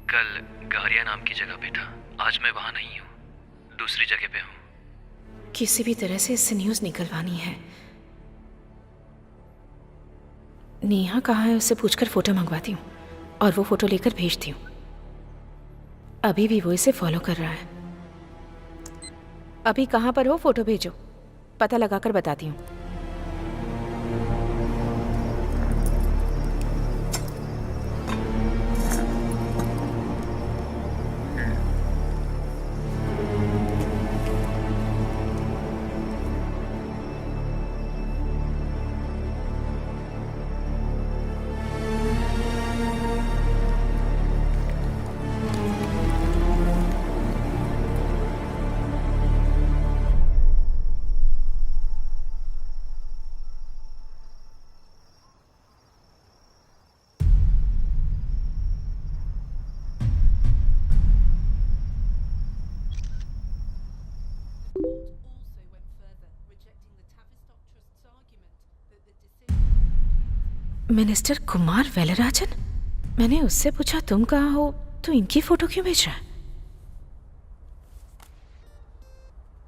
कल गारिया नाम की जगह पे था। आज मैं वहां नहीं हूँ, दूसरी जगह पे हूँ। किसी भी तरह से इससे न्यूज़ निकलवानी है। नेहा कहाँ है उससे पूछकर फोटो मंगवाती हूँ और वो फोटो लेकर भेजती हूँ। अभी भी वो इसे फॉलो कर रहा है। अभी कहाँ पर हो, फोटो भेजो, पता लगाकर बताती हूँ। मिनिस्टर कुमार वेलराजन? मैंने उससे पूछा तुम कहाँ हो, तो इनकी फोटो क्यों भेज रहा है?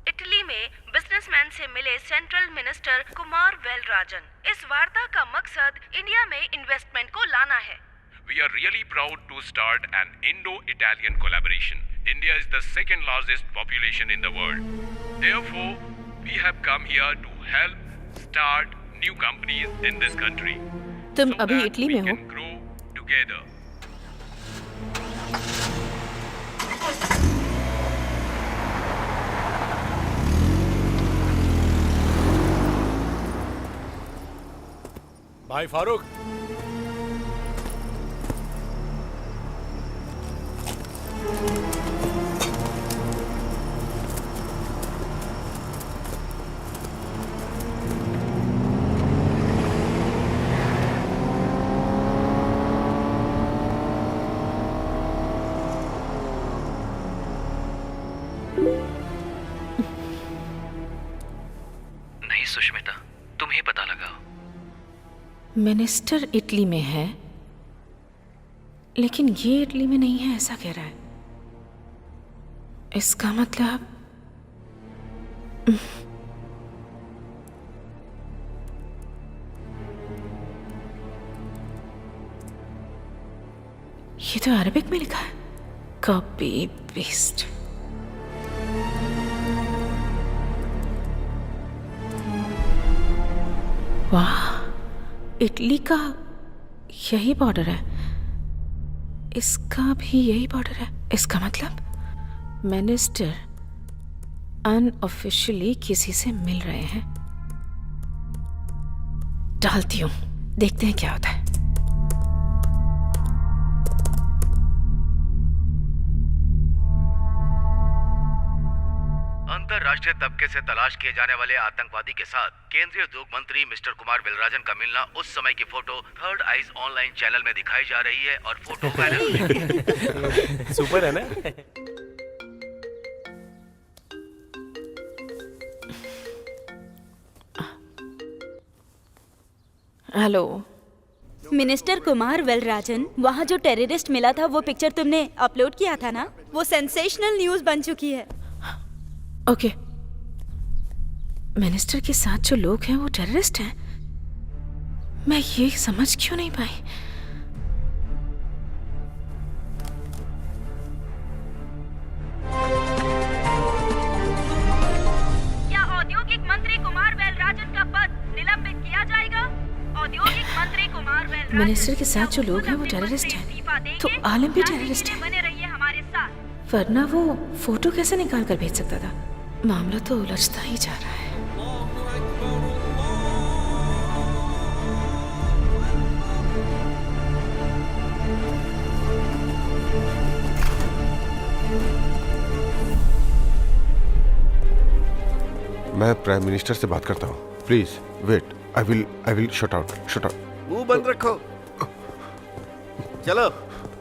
इटली में बिजनेसमैन से मिले सेंट्रल मिनिस्टर कुमार वेलराजन। इस वार्ता का मकसद इंडिया में इन्वेस्टमेंट को लाना है। We are really proud to start an Indo-Italian collaboration. India is the second largest population in the world. Therefore, we have come here to help start new companies in this country. तुम so अभी that Italy we में हो? can grow together. भाई फारूक, नहीं सुष्मिता, तुम ही पता लगाओ। Minister Italy में है, लेकिन ये इटली में नहीं है ऐसा कह रहा है। इसका मतलब ये तो अरबिक में लिखा है। Copy paste. वाह, इटली का यही बॉर्डर है, इसका भी यही बॉर्डर है। इसका मतलब मिनिस्टर अनऑफिशियली किसी से मिल रहे हैं। डालती हूं, देखते हैं क्या होता है। अंतरराष्ट्रीय तबके से तलाश किए जाने वाले आतंकवादी के साथ केंद्रीय उद्योग मंत्री मिस्टर कुमार वेलराजन का मिलना, उस समय की photo third eyes online channel में दिखाई जा रही है और फोटो वायरल हो रही है। सुपर है ना? हेलो मिनिस्टर कुमार वेलराजन, वहाँ जो टेररिस्ट मिला था वो पिक्चर तुमने अपलोड किया था ना, वो सेंसेशनल न्यूज़ बन चुकी है। ओके, मिनिस्टर के साथ जो लोग हैं वो टेररिस्ट हैं? मैं ये समझ क्यों नहीं पाई? क्या औद्योगिक मंत्री कुमार वेलराजन का पद निलंबित किया जाएगा? औद्योगिक मंत्री कुमार वेलराजन, मिनिस्टर के साथ जो लोग हैं वो टेररिस्ट हैं, तो आलम भी टेररिस्ट है, बने रहिए हमारे साथ। वरना वो फोटो कैसे निकाल कर भेज सकता था? मामला तो उलझता ही जा रहा है। मैं प्राइम मिनिस्टर से बात करता हूँ। Please wait, I will shut out. मुंह बंद रखो। चलो।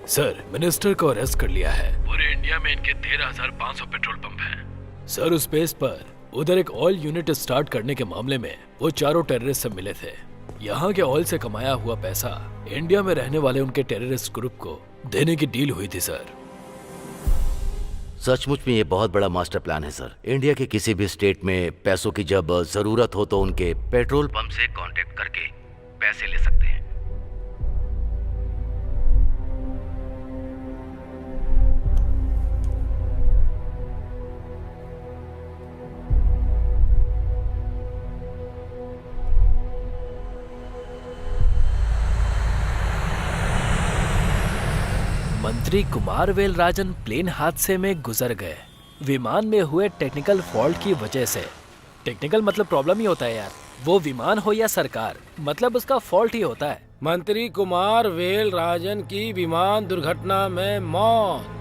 सर, मिनिस्टर को अरेस्ट कर लिया है। पूरे इंडिया में इनके 13,500 पेट्रोल पंप हैं। सर, उस बेस पर उधर एक ऑयल यूनिट स्टार्ट करने के मामले में वो चारों टेररिस्ट से मिले थे। यहाँ के ऑयल से कमाया हुआ पैसा इंडिया में रहने वाले उनके टेररिस्ट ग्रुप को देने की डील हुई थी सर। सचमुच में ये बहुत बड़ा मास्टर प्लान है सर। इंडिया के किसी भी स्टेट में पैसों की जब जरूरत हो तो उनके पेट्रोल पंप से कांटेक्ट करके पैसे ले सकते हैं। मंत्री कुमार वेलराजन प्लेन हादसे में गुजर गए विमान में हुए टेक्निकल फॉल्ट की वजह से। टेक्निकल मतलब प्रॉब्लम ही होता है यार, वो विमान हो या सरकार, मतलब उसका फॉल्ट ही होता है। मंत्री कुमार वेलराजन की विमान दुर्घटना में मौत।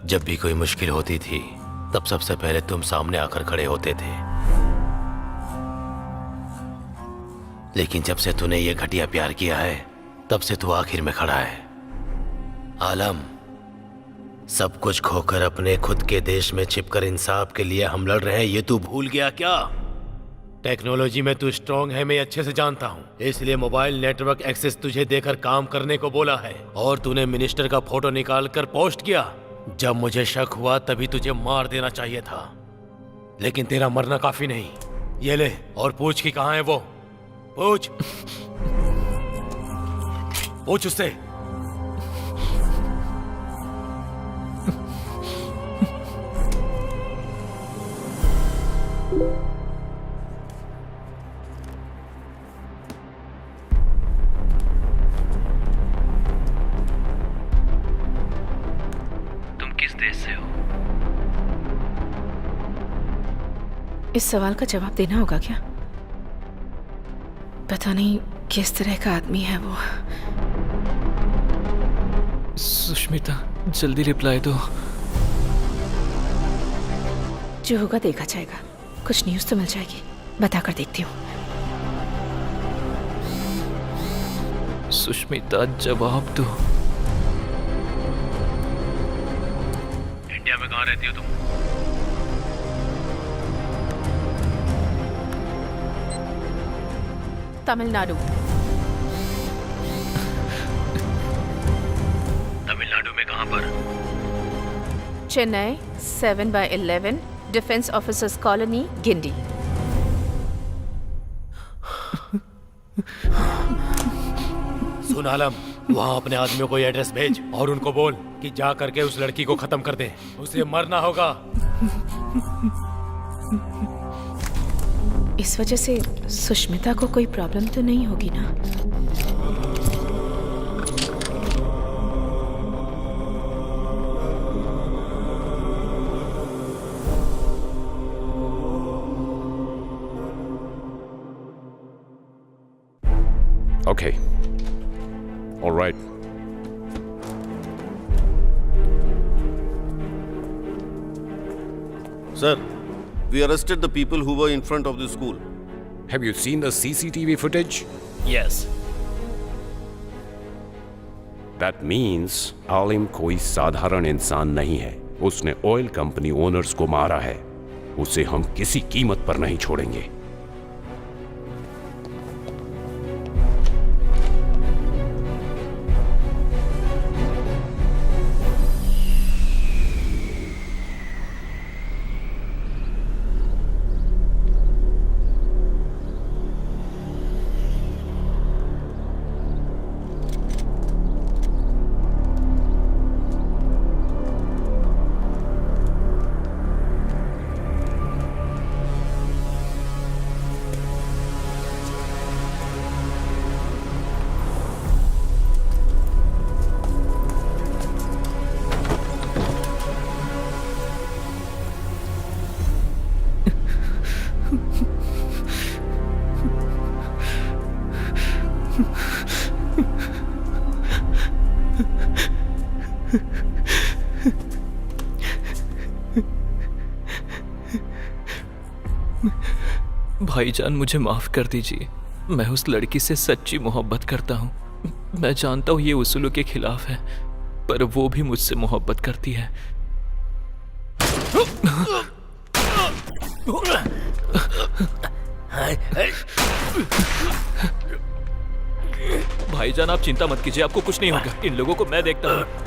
जब भी कोई मुश्किल होती थी तब सबसे पहले तुम सामने आकर खड़े होते थे, लेकिन जब से तूने ये घटिया प्यार किया है तब से तू आखिर में खड़ा है। आलम, सब कुछ खोकर अपने खुद के देश में छिपकर इंसाफ के लिए हम लड़ रहे हैं, ये तू भूल गया क्या? टेक्नोलॉजी में तू स्ट्रांग है, मैं अच्छे से जानता हूँ, इसलिए मोबाइल नेटवर्क एक्सेस तुझे देकर काम करने को बोला है। और तूने मिनिस्टर का फोटो निकाल कर पोस्ट किया। जब मुझे शक हुआ तभी तुझे मार देना चाहिए था, लेकिन तेरा मरना काफी नहीं। ये ले और पूछ कि कहाँ है वो। पूछ पूछ उससे। इस सवाल का जवाब देना होगा क्या? पता नहीं किस तरह का आदमी है वो। सुष्मिता, जल्दी रिप्लाई दो। जो होगा देखा जाएगा, कुछ न्यूज़ तो मिल जाएगी, बताकर देखती हूँ। सुष्मिता, जवाब दो। इंडिया में कहाँ रहती हो तुम? तमिलनाडु। तमिलनाडु में कहाँ पर? Chennai 7/11 defence officers colony, Guindy. सुन आलम, वहाँ अपने आदमियों को ये एड्रेस भेज और उनको बोल कि जा करके उस लड़की को खत्म कर दे, उसे मरना होगा। इस वजह से सुष्मिता को कोई प्रॉब्लम तो नहीं होगी ना? Okay. All right. Sir, we arrested the people who were in front of the school. Have you seen the CCTV footage? Yes. That means आलिम कोई साधारण इंसान नहीं है। उसने ऑयल कंपनी ओनर्स को मारा है। उसे हम किसी कीमत पर नहीं छोड़ेंगे। भाईजान मुझे माफ कर दीजिए, मैं उस लड़की से सच्ची मोहब्बत करता हूँ। मैं जानता हूँ ये उसूलों के खिलाफ है, पर वो भी मुझसे मोहब्बत करती है। भाईजान आप चिंता मत कीजिए, आपको कुछ नहीं होगा। इन लोगों को मैं देखता हूँ।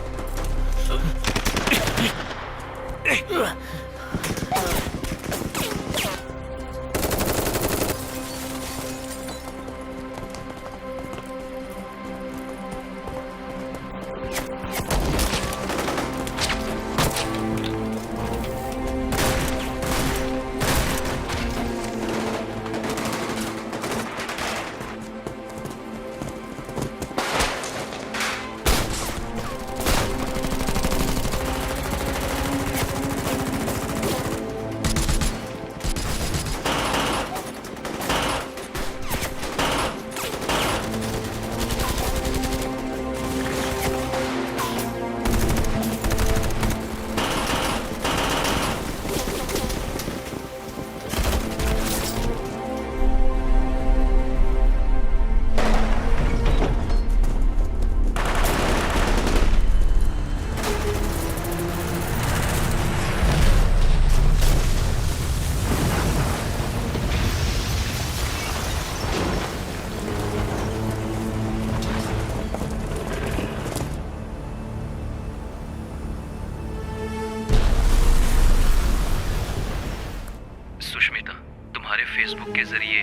सुष्मिता, तुम्हारे फेसबुक के जरिए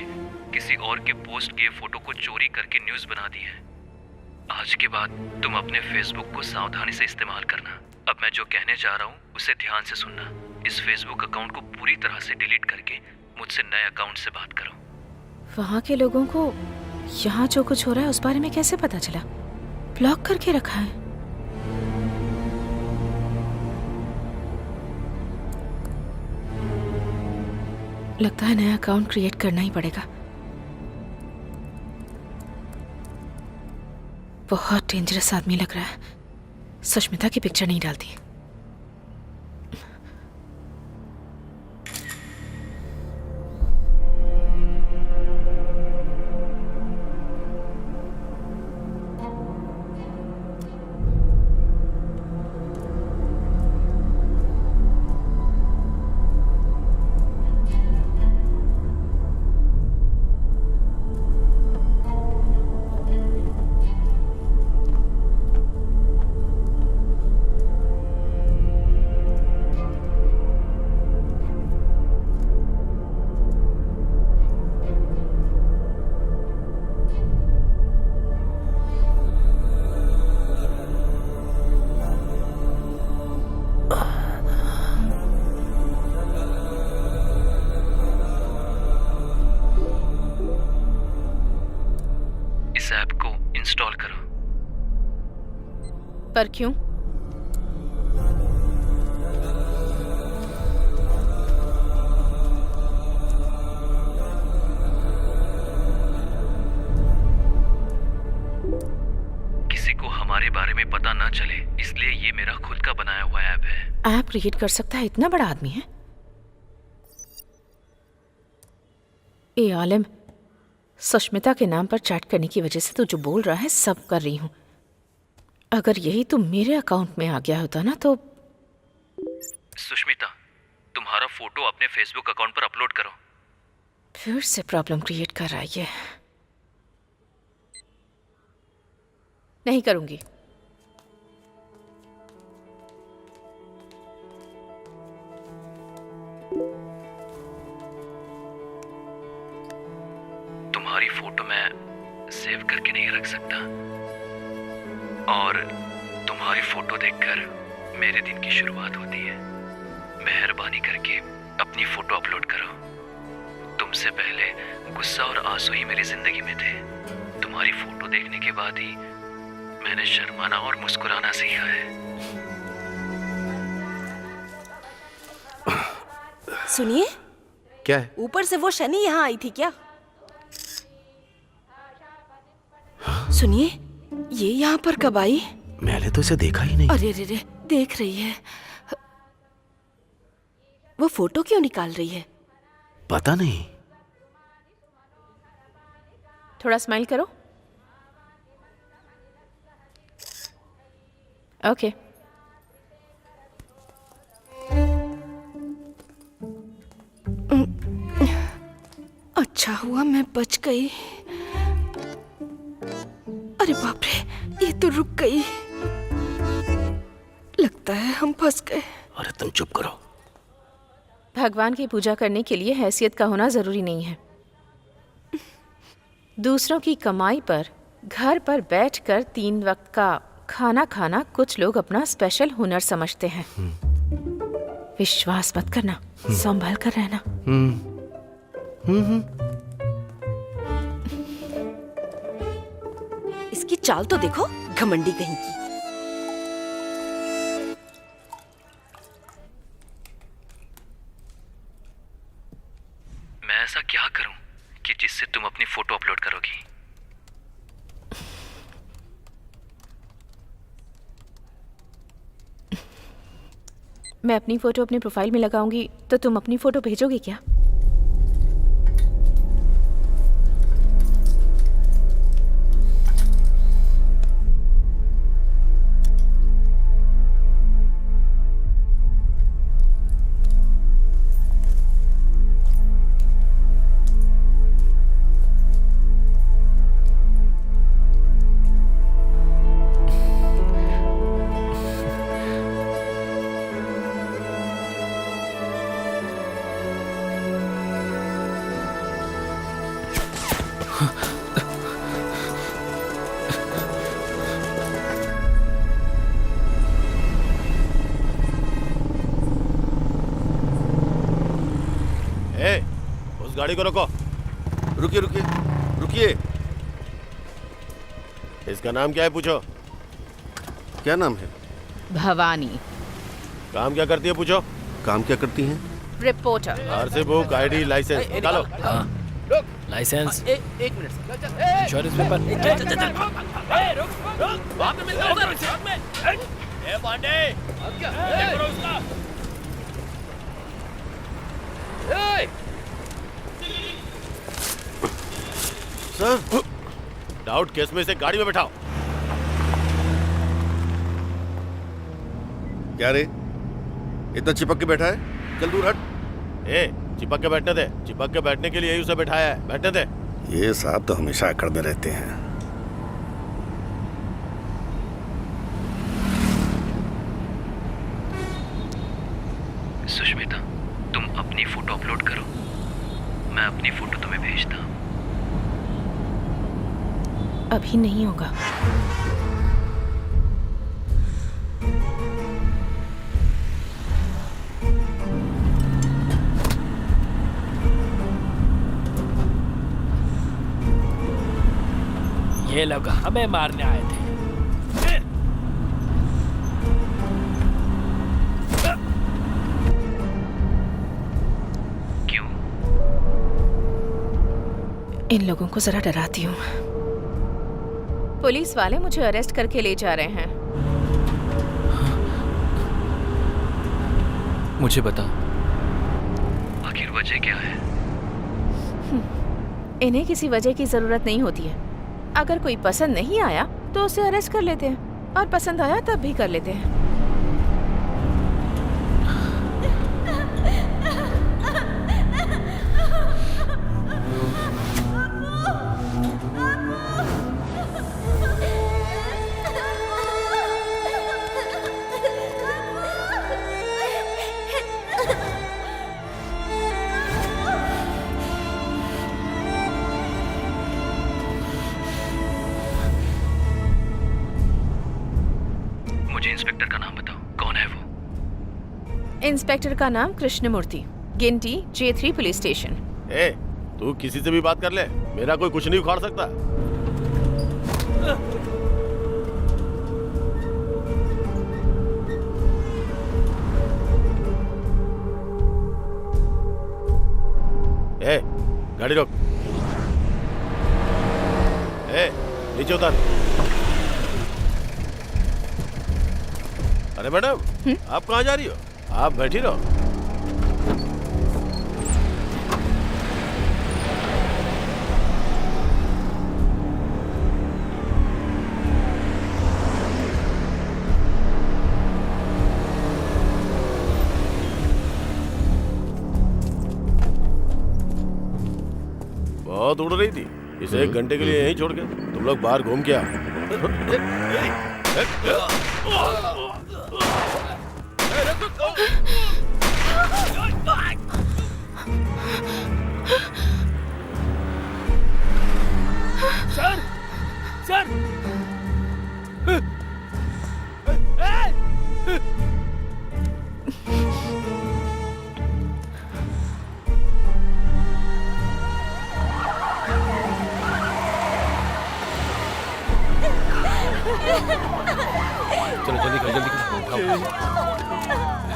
किसी और के पोस्ट किए फोटो को चोरी करके न्यूज बना दी है। आज के बाद तुम अपने फेसबुक को सावधानी से इस्तेमाल करना। अब मैं जो कहने जा रहा हूँ उसे ध्यान से सुनना। इस फेसबुक अकाउंट को पूरी तरह से डिलीट करके मुझसे नए अकाउंट से बात करो। वहाँ के लोगों को यहाँ जो कुछ हो रहा है उस बारे में कैसे पता चला? ब्लॉक करके रखा है। लगता है नया अकाउंट क्रिएट करना ही पड़ेगा। बहुत डेंजरस आदमी लग रहा है। सुष्मिता की पिक्चर नहीं डालती। इस ऐप को इंस्टॉल करो। पर क्यों? किसी को हमारे बारे में पता ना चले, इसलिए ये मेरा खुद का बनाया हुआ ऐप है। ऐप क्रिएट कर सकता है? इतना बड़ा आदमी है? ए आलिम, सुष्मिता के नाम पर चैट करने की वजह से तो जो बोल रहा है सब कर रही हूं। अगर यही तो मेरे अकाउंट में आ गया होता ना तो। सुष्मिता, तुम्हारा फोटो अपने फेसबुक अकाउंट पर अपलोड करो। फिर से प्रॉब्लम क्रिएट कर रहा है ये। नहीं करूंगी। तुम्हारी फोटो मैं सेव करके नहीं रख सकता, और तुम्हारी फोटो देखकर मेरे दिन की शुरुआत होती है। मेहरबानी करके अपनी फोटो अपलोड करो। तुमसे पहले गुस्सा और आंसू ही मेरी जिंदगी में थे। तुम्हारी फोटो देखने के बाद ही मैंने शर्माना और मुस्कुराना सीखा है। सुनिए, क्या है? ऊपर से वो शनि यहाँ आई थी क्या? सुनिए, ये यहाँ पर कब आई? मैंने तो इसे देखा ही नहीं। अरे रे रे, देख रही है। वो फोटो क्यों निकाल रही है? पता नहीं। थोड़ा स्माइल करो। ओके। अच्छा हुआ मैं बच गई। अरे बाप रे, ये तो रुक गई। लगता है हम फंस गए। अरे तुम चुप करो। भगवान की पूजा करने के लिए हैसियत का होना जरूरी नहीं है। दूसरों की कमाई पर घर पर बैठकर 3 वक्त का खाना खाना कुछ लोग अपना स्पेशल हुनर समझते हैं। विश्वास मत करना, संभल कर रहना। इसकी चाल तो देखो, घमंडी कहीं की। मैं ऐसा क्या करूं कि जिससे तुम अपनी फोटो अपलोड करोगी? मैं अपनी फोटो अपने प्रोफाइल में लगाऊंगी तो तुम अपनी फोटो भेजोगे क्या? उस गाड़ी को रोको। रुकिए रुकिए रुकिए। इसका नाम क्या है पूछो। क्या नाम है? भवानी। काम क्या करती है पूछो। काम क्या करती हैं? Reporter. RC book, ID, licence निकालो। लाइसेंस, एक minute. Insurance paper. Sir, doubt case में इसे गाड़ी में बैठाओ। क्या रे, इतना चिपक के बैठा है? चल दूर हट। ए, चिपक के बैठने दे। चिपक के बैठने के लिए ही उसे बैठाया है, बैठने दे। ये साहब तो हमेशा अकड़ में रहते हैं। सुष्मिता, तुम अपनी फोटो अपलोड करो, मैं अपनी फोटो तुम्हें भेजता हूँ। अभी नहीं होगा। ये लोग हमें मारने आए थे। क्यों? इन लोगों को जरा डराती हूँ। पुलिस वाले मुझे अरेस्ट करके ले जा रहे हैं। मुझे बता, आखिर वजह क्या है? इन्हें किसी वजह की जरूरत नहीं होती है। अगर कोई पसंद नहीं आया तो उसे अरेस्ट कर लेते हैं, और पसंद आया तब भी कर लेते हैं। मुझे इंस्पेक्टर का नाम बताओ, कौन है वो? इंस्पेक्टर का नाम कृष्णमूर्ति, गिनटी J3 पुलिस स्टेशन। ए, तू किसी से भी बात कर ले, मेरा कोई कुछ नहीं उखाड़ सकता। ए, गाड़ी रोक। ए, नीचे उतर। अरे मैडम, आप कहाँ जा रही हो? आप बैठी रहो। बहुत उड़ रही थी, इसे 1 घंटे के लिए यहीं छोड़ के तुम लोग बाहर घूम के आओ। सर सर चलो जल्दी करो, जल्दी करो। उठाओ।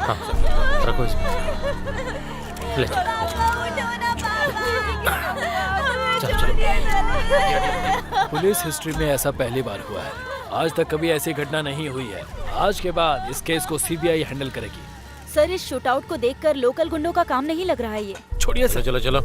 हाँ रखो इसमें। ले चलो चलो। पुलिस हिस्ट्री में ऐसा पहली बार हुआ है। आज तक कभी ऐसी घटना नहीं हुई है। आज के बाद इस केस को सीबीआई हैंडल करेगी। सर, इस शूटआउट को देखकर लोकल गुंडों का काम नहीं लग रहा है ये। छोड़िए सर। चलो चलो।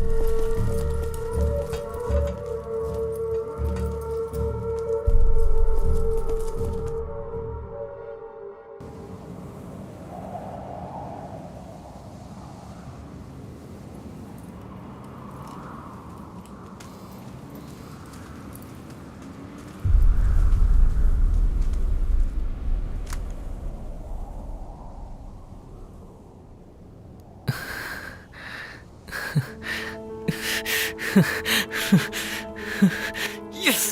Yes!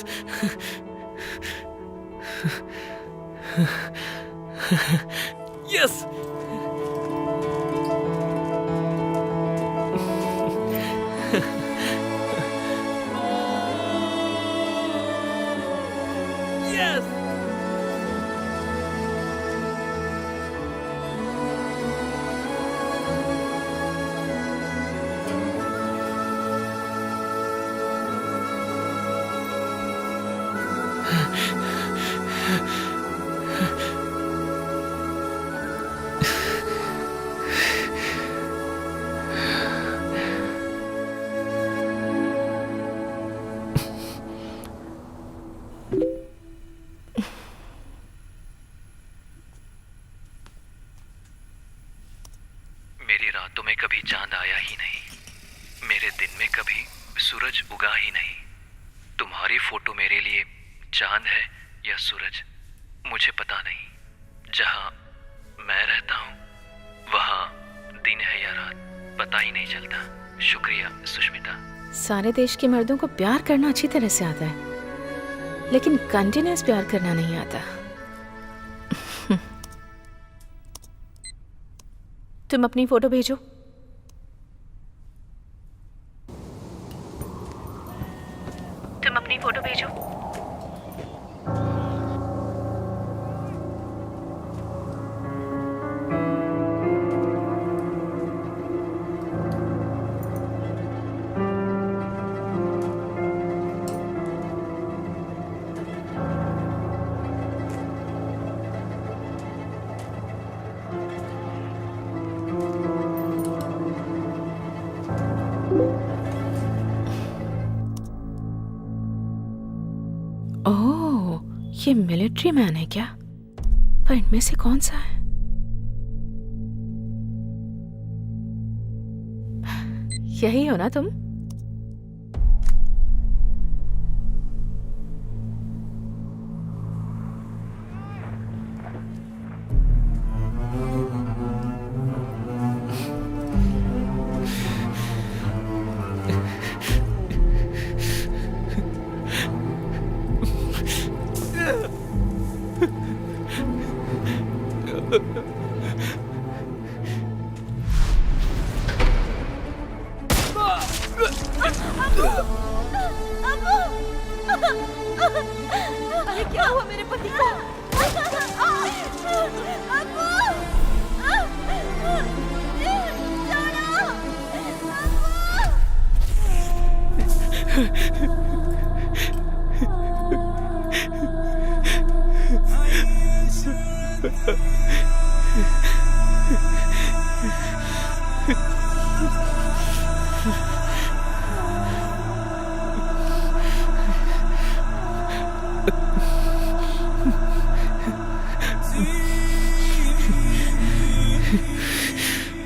Yes! Yes! मेरी रातों में कभी चांद आया ही नहीं, मेरे दिन में कभी सूरज उगा ही नहीं। तुम्हारी फोटो मेरे लिए चांद है या सूरज मुझे पता नहीं। जहां मैं रहता हूं वहां दिन है या रात पता ही नहीं चलता। शुक्रिया सुष्मिता। सारे देश के मर्दों को प्यार करना अच्छी तरह से आता है, लेकिन कंटिन्यूअस प्यार करना नहीं आता। तुम अपनी फोटो भेजो। तुम अपनी फोटो भेजो। ओह, ये मिलिट्री मैन है क्या? पर इनमें से कौन सा है? यही हो ना तुम? अरे क्या हुआ मेरे पति को?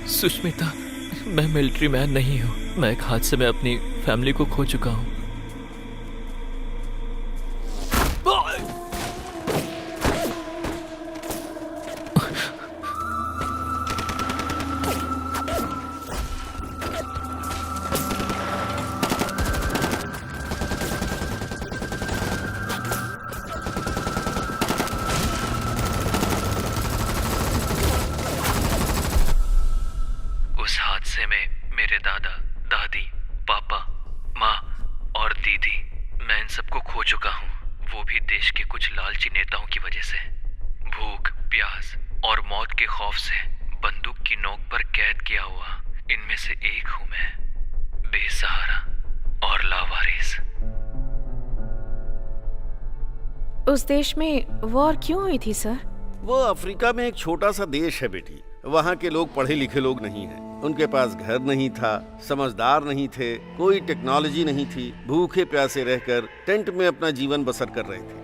सुष्मिता, मैं मिलिट्री मैन नहीं हूँ। मैं एक हादसे में अपनी फैमिली को खो चुका हूँ। हादसे में मेरे दादा, दादी, पापा, माँ और दीदी, मैं इन सबको खो चुका हूँ, वो भी देश के कुछ लालची नेताओं की वजह से। भूख, प्यास और मौत के खौफ से बंदूक की नोक पर कैद किया हुआ इनमें से एक हूँ मैं, बेसहारा और लावारिस। उस देश में वॉर क्यों हुई थी सर? वो अफ्रीका में एक छोटा सा देश है बेटी। वहाँ के लोग पढ़े लिखे लोग नहीं हैं। उनके पास घर नहीं था, समझदार नहीं थे, कोई टेक्नोलॉजी नहीं थी, भूखे प्यासे रहकर टेंट में अपना जीवन बसर कर रहे थे।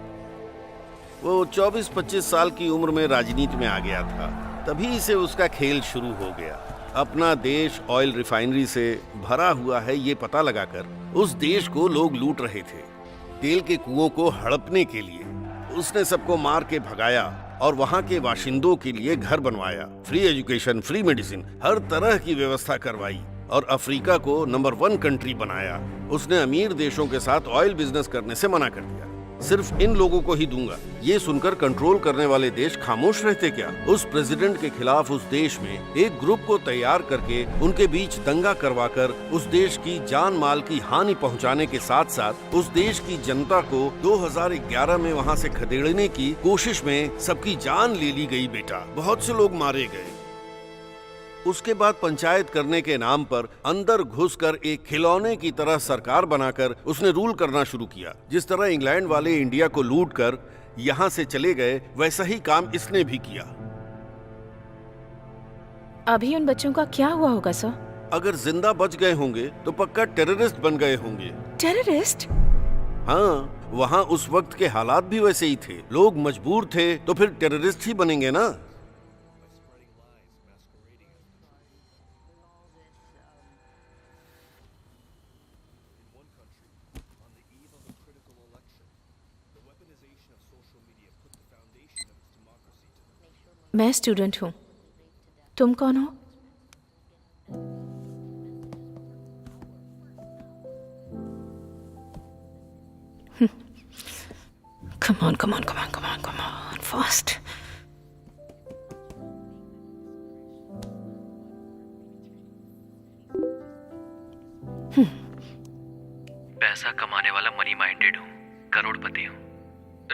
वो 24-25 साल की उम्र में राजनीति में आ गया था। तभी से उसका खेल शुरू हो गया। अपना देश ऑयल रिफाइनरी से भरा हुआ है ये पता लगाकर उस देश को लोग लूट रहे थे। तेल के कुओं को हड़पने के लिए उसने सबको मार के भगाया और वहाँ के बाशिंदों के लिए घर बनवाया, फ्री एजुकेशन, फ्री मेडिसिन, हर तरह की व्यवस्था करवाई और अफ्रीका को नंबर 1 कंट्री बनाया। उसने अमीर देशों के साथ ऑयल बिजनेस करने से मना कर दिया। सिर्फ इन लोगों को ही दूंगा। ये सुनकर कंट्रोल करने वाले देश खामोश रहते क्या? उस प्रेसिडेंट के खिलाफ उस देश में एक ग्रुप को तैयार करके उनके बीच दंगा करवाकर उस देश की जान माल की हानि पहुंचाने के साथ साथ उस देश की जनता को 2011 में वहां से खदेड़ने की कोशिश में सबकी जान ले ली गई बेटा। बहुत से लोग मारे गए। उसके बाद पंचायत करने के नाम पर अंदर घुसकर एक खिलौने की तरह सरकार बनाकर उसने रूल करना शुरू किया। जिस तरह इंग्लैंड वाले इंडिया को लूट कर यहाँ से चले गए, वैसा ही काम इसने भी किया। अभी उन बच्चों का क्या हुआ होगा सर? अगर जिंदा बच गए होंगे तो पक्का टेररिस्ट बन गए होंगे। टेररिस्ट? हाँ, वहाँ उस वक्त के हालात भी वैसे ही थे। लोग मजबूर थे तो फिर टेररिस्ट ही बनेंगे ना। मैं स्टूडेंट हूँ। तुम कौन हो? Come on, come on, come on, come on, come on, fast. पैसा कमाने वाला मनी माइंडेड हूँ, करोड़पति हूँ,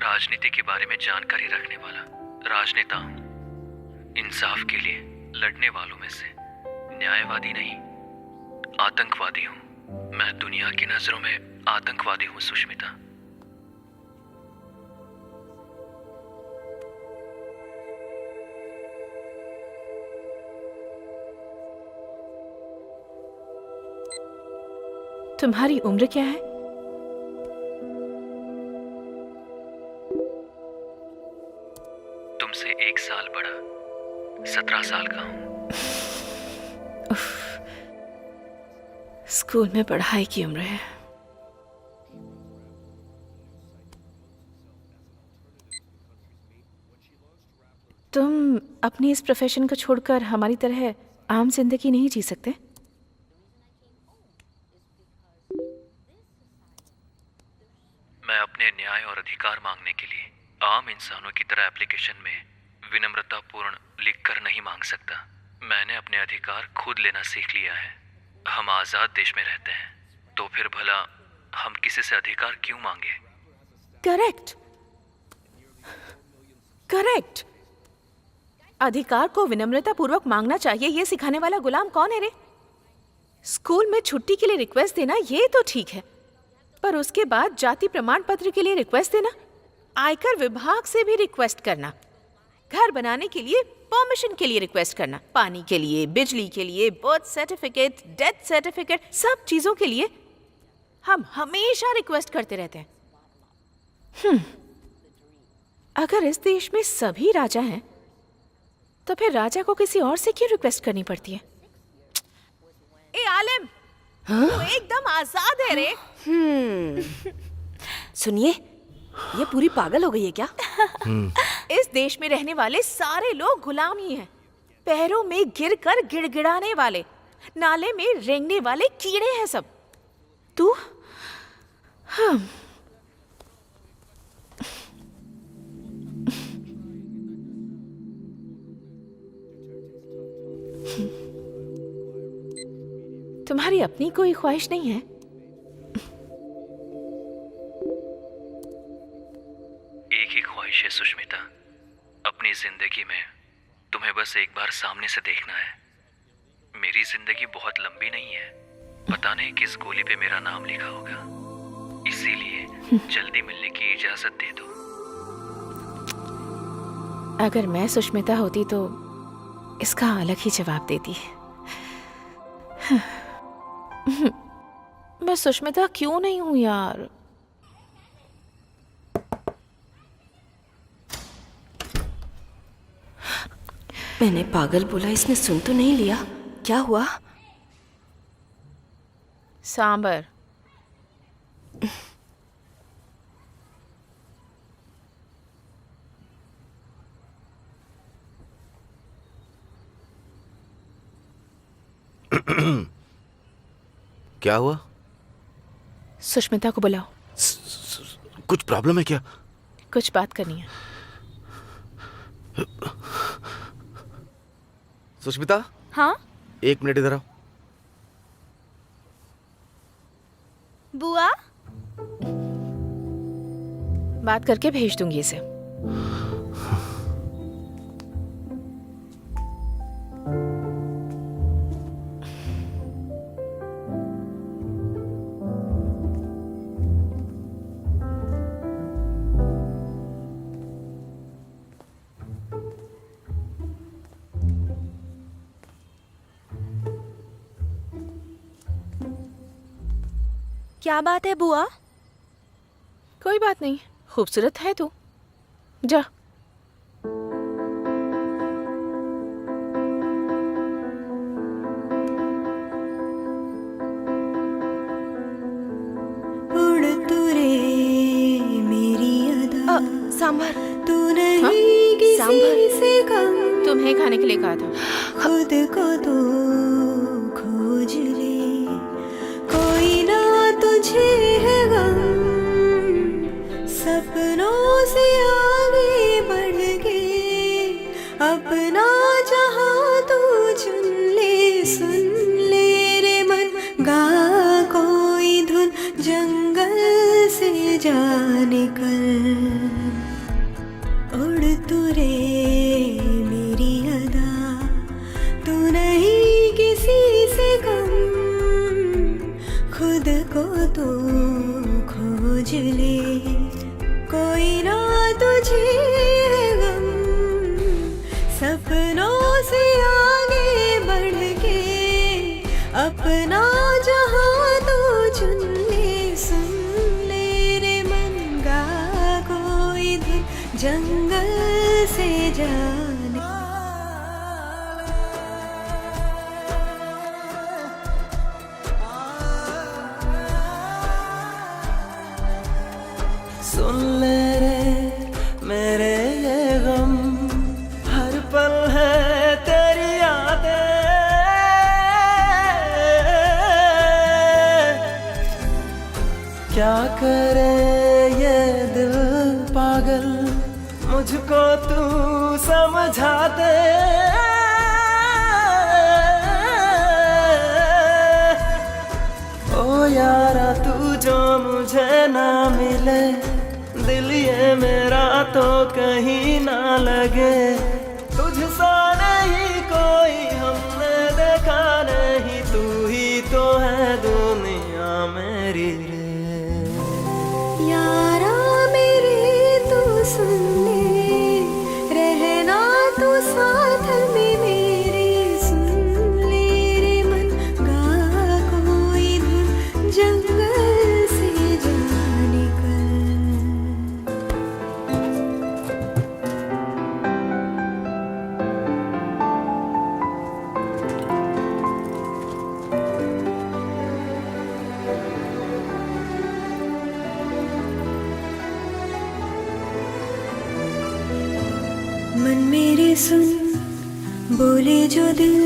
राजनीति के बारे में जानकारी रखने वाला राजनेता हूँ, इंसाफ के लिए लड़ने वालों में से न्यायवादी नहीं, आतंकवादी हूँ। मैं दुनिया की नजरों में आतंकवादी हूँ सुष्मिता। तुम्हारी उम्र क्या है? तुमसे 1 साल बड़ा, 17 साल का हूँ। स्कूल में पढ़ाई की उम्र है। तुम अपनी इस प्रोफेशन को छोड़कर हमारी तरह आम जिंदगी नहीं जी सकते? मैं अपने न्याय और अधिकार मांगने के लिए आम इंसानों की तरह एप्लीकेशन में विनम्रतापूर्ण लिखकर नहीं मांग सकता। मैंने अपने अधिकार खुद लेना सीख लिया है। हम आजाद देश में रहते हैं, तो फिर भला हम किसी से अधिकार क्यों मांगे? Correct, correct. अधिकार को विनम्रता पूर्वक मांगना चाहिए, ये सिखाने वाला गुलाम कौन है रे? स्कूल में छुट्टी के लिए रिक्वेस्ट देना ये तो ठीक है, पर उसके बाद जाति प्रमाण पत्र के लिए रिक्वेस्ट देना, आयकर विभाग से भी रिक्वेस्ट करना, घर बनाने के लिए परमिशन के लिए रिक्वेस्ट करना, पानी के लिए, बिजली के लिए, बर्थ सर्टिफिकेट, डेथ सर्टिफिकेट, सब चीजों के लिए हम हमेशा रिक्वेस्ट करते रहते हैं। अगर इस देश में सभी राजा हैं, तो फिर राजा को किसी और से क्यों रिक्वेस्ट करनी पड़ती है? ए आलिम, तू एकदम आजाद है रे। सुनिए, ये पूरी पागल हो गई है क्या? इस देश में रहने वाले सारे लोग गुलाम ही हैं। पैरों में गिरकर गिड़गिड़ाने वाले, नाले में रेंगने वाले कीड़े हैं सब। तू तुम्हारी अपनी कोई ख्वाहिश नहीं है? एक ही ख्वाहिश है सुष्मिता, अपनी जिंदगी में तुम्हें बस एक बार सामने से देखना है। मेरी जिंदगी बहुत लंबी नहीं है, पता नहीं किस गोली पे मेरा नाम लिखा होगा, इसीलिए जल्दी मिलने की इजाजत दे दो। अगर मैं सुष्मिता होती तो इसका अलग ही जवाब देती। मैं सुष्मिता क्यों नहीं हूं यार? मैंने पागल बोला, इसने सुन तो नहीं लिया। क्या हुआ? सांबर। क्या हुआ? सुष्मिता को बुलाओ। कुछ प्रॉब्लम है क्या? कुछ बात करनी है। सुष्मिता। हाँ? 1 मिनट इधर आओ। बुआ? बात करके भेज दूंगी इसे। क्या बात है बुआ? कोई बात नहीं, खूबसूरत है तू। जा। सांभर। तू नहीं किसी से कम, तुम्हें खाने के लिए कहा था। खुद को तो खोज ले, कोई ना तुझे है गम, सपनों से आगे बढ़ के अपना जहां तू चुन ले। सुन ले रे मन, गा कोई धुन, जंगल से जा निकल। उड़ तू रे मेरी अदा, तू नहीं किसी से कम, खुद को तो खोज ले, कोई ना तुझे है गम, सपनों से आगे बढ़ के अपना जहां तू चुन ले। सुन ले रे मन, गा कोई धुन, जंगल से जाने। सुन ले रे मेरे ये गम, हर पल है तेरी यादें। क्या करे ये दिल पागल, मुझको तू समझा दे। ओ यारा तू जो मुझे ना मिले, दिल ये मेरा तो कहीं ना लगे। तुझसा नहीं कोई हमने देखा नहीं, तू ही तो है दुनिया मेरी रे। यारा मेरे तू सुन ले, रहना तू साथ में मेरे। सुन ले रे मन, गा कोई धुन, जंगल से जा निकल। मन मेरे सुन, बोले जो दिल,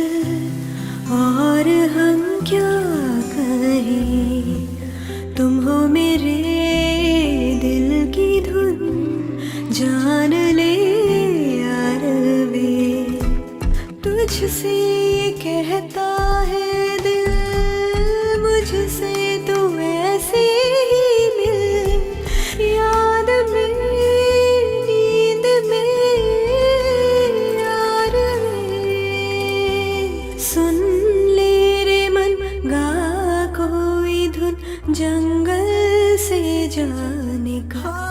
और हम क्या कहें। तुम हो मेरे दिल की धुन, जान ले यार वे। तुझसे कहता है दिल, जंगल से जाने का।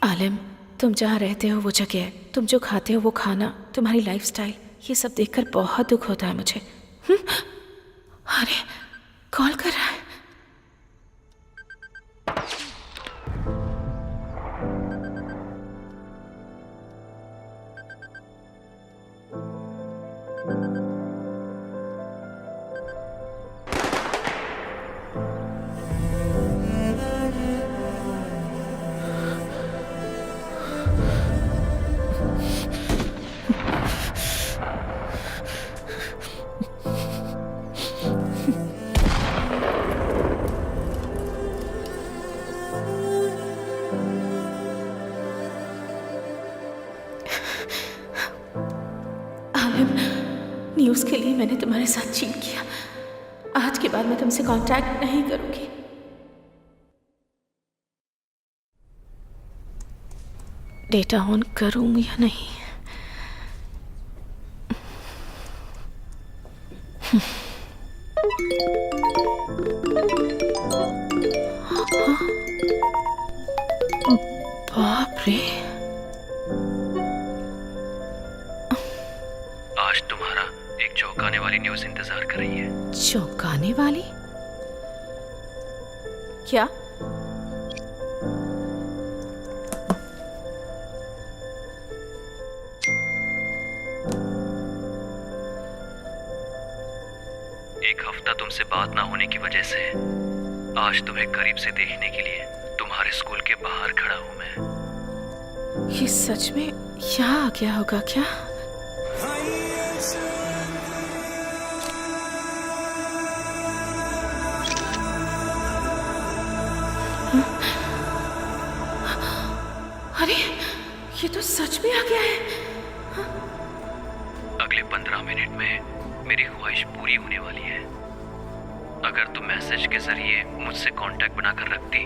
आलिम, तुम जहाँ रहते हो वो जगह, तुम जो खाते हो वो खाना, तुम्हारी लाइफस्टाइल, ये सब देखकर बहुत दुख होता है मुझे। अरे कॉल कर रहा है। न्यूज़ के लिए मैंने तुम्हारे साथ चीट किया। आज के बाद मैं तुमसे कांटेक्ट नहीं करूंगी। डेटा ऑन करूं या नहीं? बाप रे, आज तुम्हारा एक चौंकाने वाली न्यूज़ इंतजार कर रही है। चौंकाने वाली? क्या? एक हफ्ता तुमसे बात ना होने की वजह से आज तुम्हें करीब से देखने के लिए तुम्हारे स्कूल के बाहर खड़ा हूं मैं। ये सच में यहाँ आ गया होगा क्या? अरे ये तो सच में आ गया है। अगले 15 मिनट में मेरी ख्वाहिश पूरी होने वाली है। अगर तुम मैसेज के जरिए मुझसे कांटेक्ट बनाकर रखती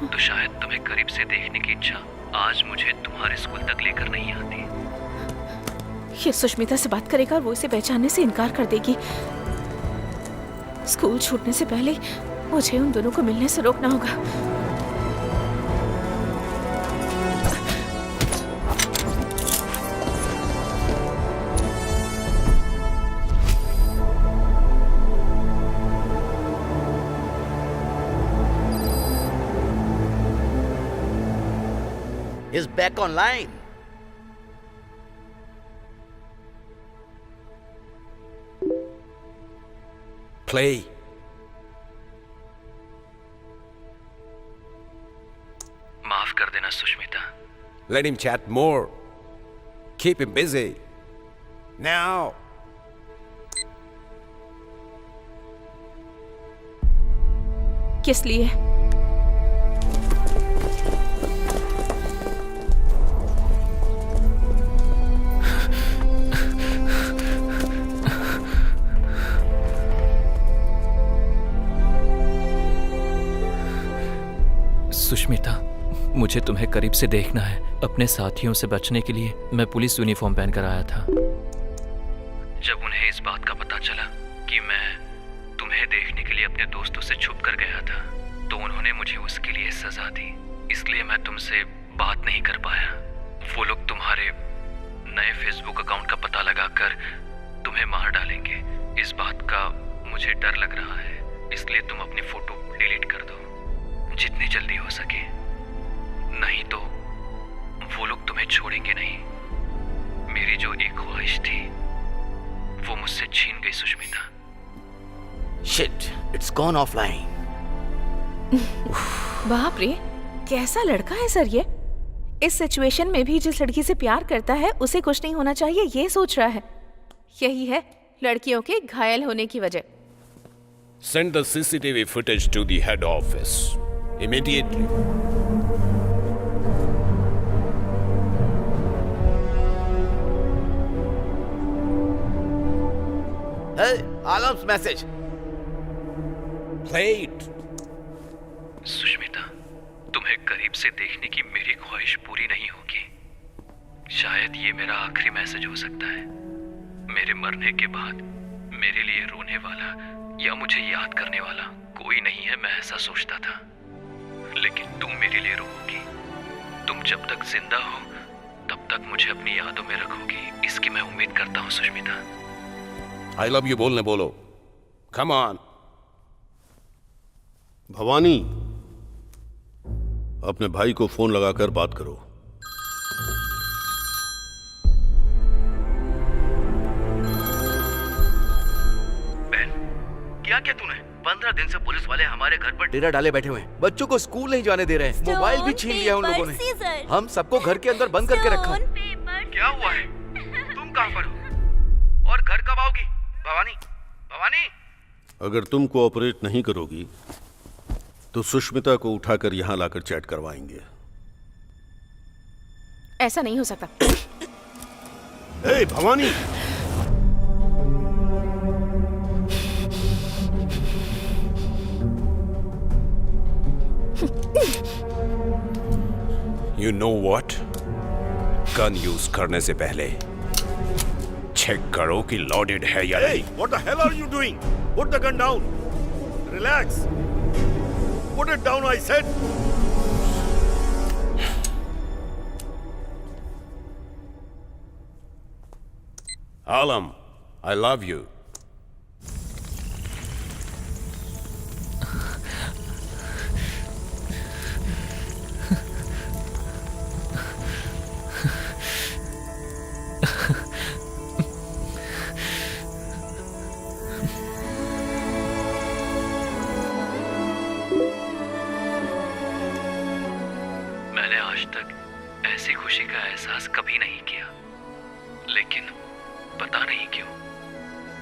तो शायद तुम्हें करीब से देखने की इच्छा आज मुझे तुम्हारे स्कूल तक लेकर नहीं आती। ये सुष्मिता से बात करेगा और वो इसे पहचानने से इनकार कर देगी। स्कूल छूटने से पहले मुझे उन दोनों को मिलने से रोकना होगा। is back online. Play. माफ कर देना Sushmita. Let him chat more. Keep him busy. Now. किस लिए? सुष्मिता, मुझे तुम्हें करीब से देखना है। अपने साथियों से बचने के लिए मैं पुलिस यूनिफॉर्म पहनकर आया था। जब उन्हें इस बात का पता चला कि मैं तुम्हें देखने के लिए अपने दोस्तों से छुप कर गया था तो उन्होंने मुझे उसके लिए सजा दी। इसलिए मैं तुमसे बात नहीं कर पाया। वो लोग तुम्हारे नए फेसबुक अकाउंट का पता लगाकर तुम्हें मार डालेंगे। इस बात का मुझे डर लग रहा है, इसलिए तुम अपनी फोटो डिलीट कर दो जितनी जल्दी हो सके, नहीं तो वो लोग तुम्हें छोड़ेंगे नहीं। मेरी जो एक ख्वाहिश थी वो मुझसे छीन गई Sushmita. Shit, it's gone offline. बाप रे, कैसा लड़का है सर ये। इस सिचुएशन में भी जिस लड़की से प्यार करता है उसे कुछ नहीं होना चाहिए ये सोच रहा है। यही है लड़कियों के घायल होने की वजह। Send the CCTV footage to the head office immediately. Hey, Alam's message. Play it. Sushmita, तुम्हें करीब से देखने की मेरी ख्वाहिश पूरी नहीं होगी। शायद ये मेरा आखिरी मैसेज हो सकता है। मेरे मरने के बाद मेरे लिए रोने वाला या मुझे याद करने वाला कोई नहीं है, मैं ऐसा सोचता था। लेकिन तुम मेरे लिए रोओगी। तुम जब तक जिंदा हो तब तक मुझे अपनी यादों में रखोगी, इसकी मैं उम्मीद करता हूँ सुष्मिता। I love you बोलने बोलो। Come on. भवानी, अपने भाई को फोन लगाकर बात करो। क्या क्या तूने? 15 दिन से पुलिस वाले हमारे घर पर डेरा डाले बैठे हुए हैं। बच्चों को स्कूल नहीं जाने दे रहे हैं। मोबाइल भी छीन लिया उन लोगों ने। हम सबको घर के अंदर बंद करके रखा। क्या हुआ है? तुम कहाँ पर हो? और घर कब आओगी? भवानी, भवानी। अगर तुम कोऑपरेट नहीं करोगी तो सुष्मिता को उठाकर यहां लाकर चैट करवाएंगे। ऐसा नहीं हो सकता। ए Bhavani, You know what? Gun use करने से पहले चेक करो कि लोडेड है या नहीं। What the hell are you doing? Put the gun down. Relax. Put it down, I said. Alam, I love you. मैंने आज तक ऐसी खुशी का एहसास कभी नहीं किया, लेकिन पता नहीं क्यों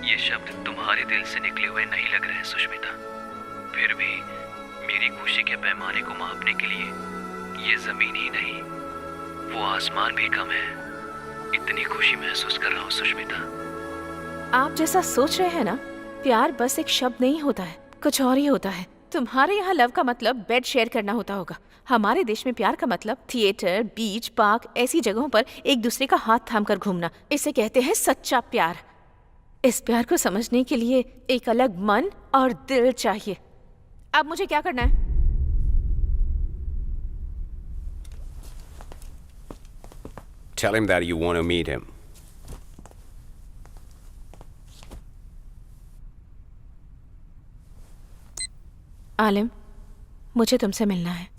ये शब्द तुम्हारे दिल से निकले हुए नहीं लग रहे सुष्मिता। फिर भी मेरी खुशी के पैमाने को मापने के लिए ये जमीन ही नहीं, वो आसमान भी कम है। इतनी खुशी महसूस कर रहा हूँ सुष्मिता। आप जैसा सोच रहे हैं ना, प्यार बस एक शब्द नहीं होता है, कुछ और ही होता है। तुम्हारे यहाँ लव का मतलब बेड शेयर करना होता होगा। हमारे देश में प्यार का मतलब थिएटर, बीच, पार्क ऐसी जगहों पर एक दूसरे का हाथ थामकर घूमना। इसे कहते हैं सच्चा प्यार। इस प्यार को समझने के लिए एक अलग मन और दिल चाहिए। अब मुझे क्या करना है? Tell him that you want to meet him. आलिम, मुझे तुमसे मिलना है।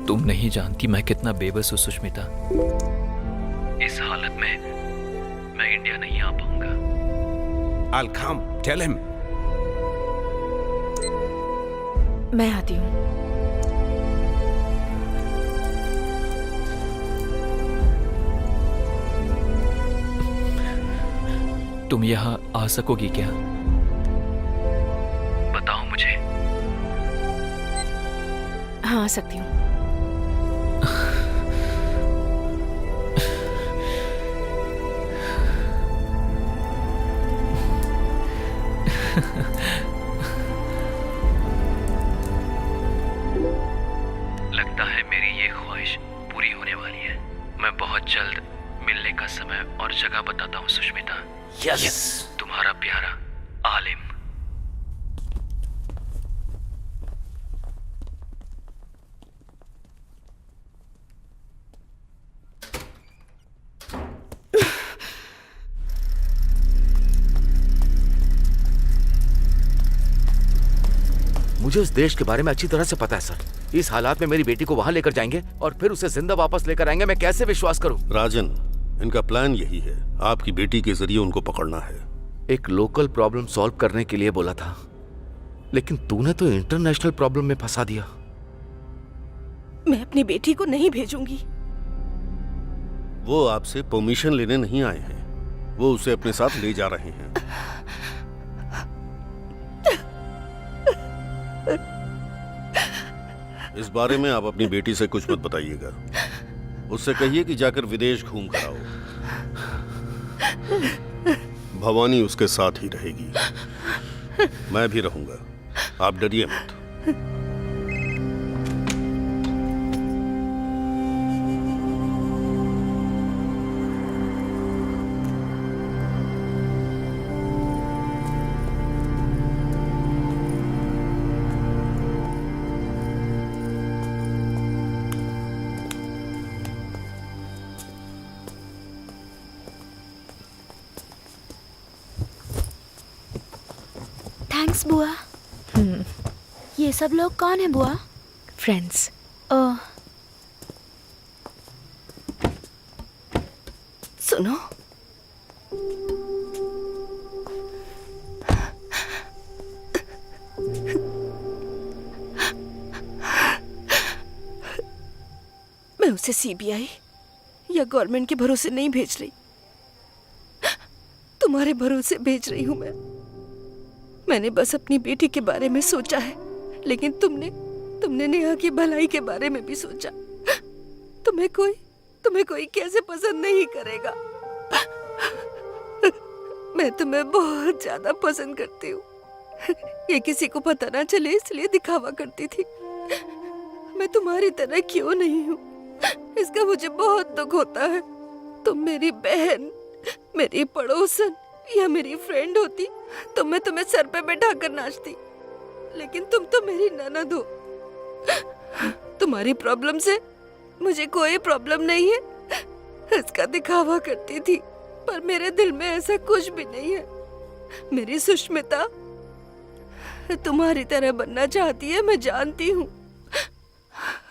तुम नहीं जानती मैं कितना बेबस हूँ सुष्मिता। इस हालत में मैं इंडिया नहीं आ पाऊंगा। I'll come. Tell him. मैं आती हूँ। तुम यहाँ आ सकोगी क्या? बताओ मुझे। हाँ, आ सकती हूँ। लगता है मेरी ये ख्वाहिश पूरी होने वाली है। मैं बहुत जल्द मिलने का समय और जगह बताता हूँ सुष्मिता। यस। तुम्हारा प्यारा आलिम। मुझे इस देश के बारे में अच्छी तरह से पता है सर। इस हालात में मेरी बेटी को वहां लेकर जाएंगे और फिर उसे जिंदा वापस लेकर आएंगे। मैं कैसे विश्वास करूं? राजन, इनका प्लान यही है, आपकी बेटी के जरिए उनको पकड़ना है। एक लोकल प्रॉब्लम सॉल्व करने के लिए बोला था, लेकिन तूने तो इंटरनेशनल प्रॉब्लम में फंसा दिया। मैं अपनी बेटी को नहीं भेजूंगी। वो आपसे परमिशन लेने नहीं आए हैं, वो उसे अपने साथ ले जा रहे हैं। इस बारे में आप अपनी बेटी से कुछ मत बताइएगा। उससे कहिए कि जाकर विदेश घूम कर आओ। भवानी उसके साथ ही रहेगी, मैं भी रहूंगा, आप डरिए मत। थैंक्स बुआ। ये सब लोग कौन है बुआ? फ्रेंड्स। ओह, सुनो, मैं उसे सीबीआई या गवर्नमेंट के भरोसे नहीं भेज रही, तुम्हारे भरोसे भेज रही हूं मैंने बस अपनी बेटी के बारे में सोचा है, लेकिन तुमने नेहा की भलाई के बारे में भी सोचा। तुम्हें कोई कैसे पसंद नहीं करेगा। मैं तुम्हें बहुत ज्यादा पसंद करती हूँ। ये किसी को पता ना चले इसलिए दिखावा करती थी। मैं तुम्हारी तरह क्यों नहीं हूँ, इसका मुझे बहुत दुख होता है। तुम मेरी बहन, मेरी पड़ोसन या मेरी फ्रेंड होती तो मैं तुम्हें सर पे बैठा कर नाचती, लेकिन तुम तो मेरी ननद हो। तुम्हारी प्रॉब्लम से मुझे कोई प्रॉब्लम नहीं है, इसका दिखावा करती थी, पर मेरे दिल में ऐसा कुछ भी नहीं है। मेरी सुष्मिता तुम्हारी तरह बनना चाहती है, मैं जानती हूँ,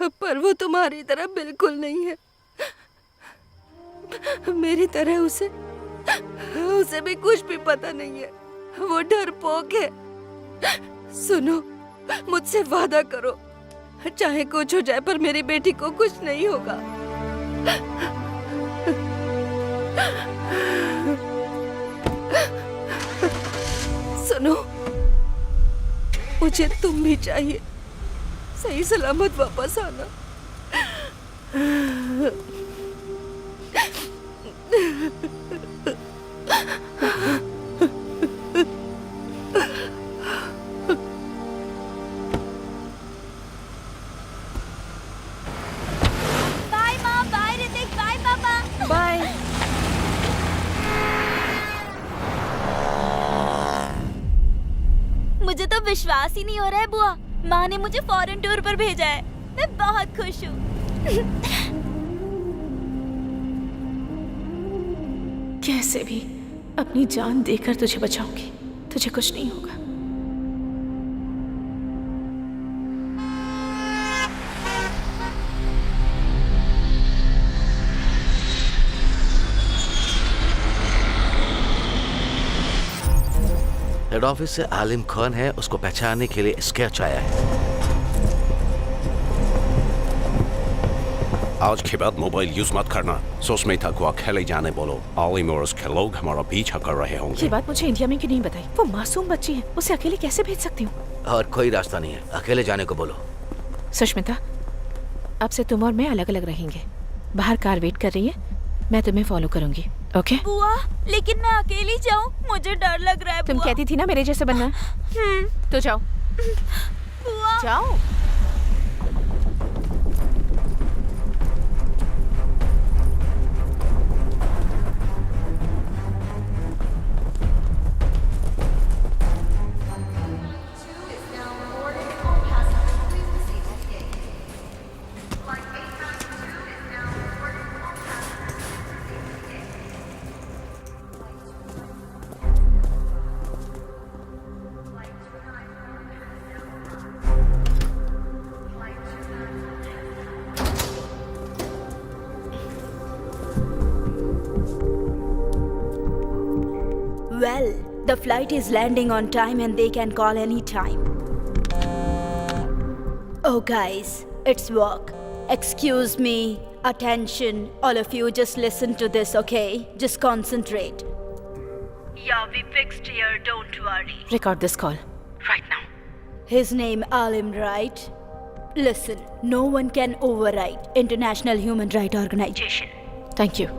पर वो तुम्हारी तरह बिल्कुल नहीं है। मेरी तरह उसे भी कुछ भी पता नहीं है, वो डरपोक है। सुनो, मुझसे वादा करो, चाहे कुछ हो जाए पर मेरी बेटी को कुछ नहीं होगा। सुनो, मुझे तुम भी चाहिए, सही सलामत वापस आना। बाय माँ, बाय ऋतिक, बाय पापा। बाय। मुझे तो विश्वास ही नहीं हो रहा है बुआ, माँ ने मुझे फॉरेन टूर पर भेजा है। मैं बहुत खुश हूँ। कैसे भी अपनी जान देकर तुझे बचाऊंगी, तुझे कुछ नहीं होगा। हेड ऑफिस से आलिम खान है, उसको पहचानने के लिए स्केच आया है। आज के बाद मोबाइल यूज मत करना। सुष्मिता को अकेले जाने बोलो। आलिम और उसके लोग हमारा पीछा कर रहे होंगे। ये बात मुझे इंडिया में क्यों नहीं बताई? वो मासूम बच्ची है, उसे अकेले कैसे भेज सकती हूँ? और कोई रास्ता नहीं है, अकेले जाने को बोलो। सुष्मिता, अब से तुम और मैं अलग अलग रहेंगे। बाहर कार वेट कर रही है, मैं तुम्हें फॉलो करूंगी। ओके? बुआ, लेकिन मैं अकेली जाऊँ, मुझे डर लग रहा है। तुम कहती थी ना मेरे जैसे बनना। तो जाओ। बुआ, जाओ। well, the flight is landing on time and they can call any time. Oh guys, it's work. Excuse me. Attention. All of you, just listen to this, okay? Just concentrate. Yeah, we fixed here, don't worry. Record this call. Right now. His name Alim, right? Listen, no one can override International Human Rights Organization. Thank you.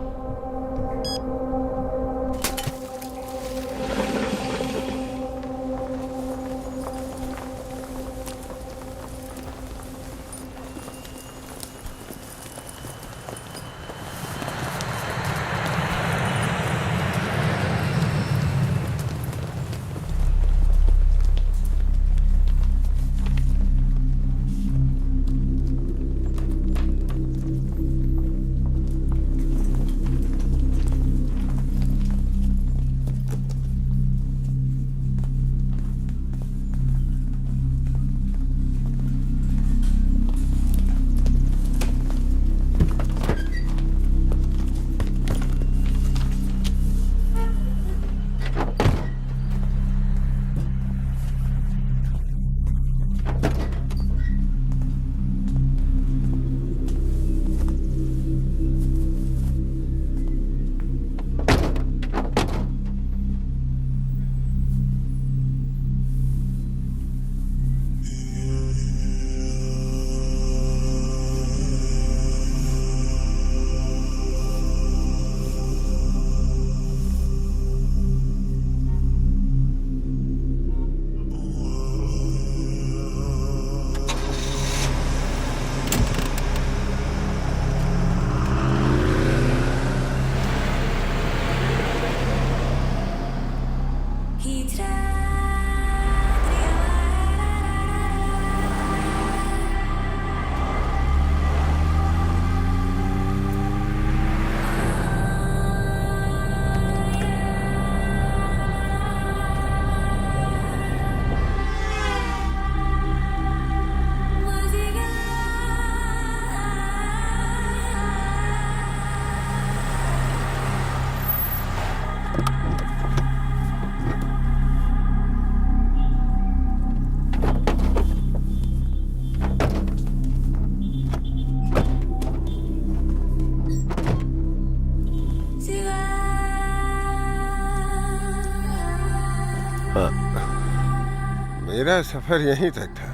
मेरा सफर यहीं तक था।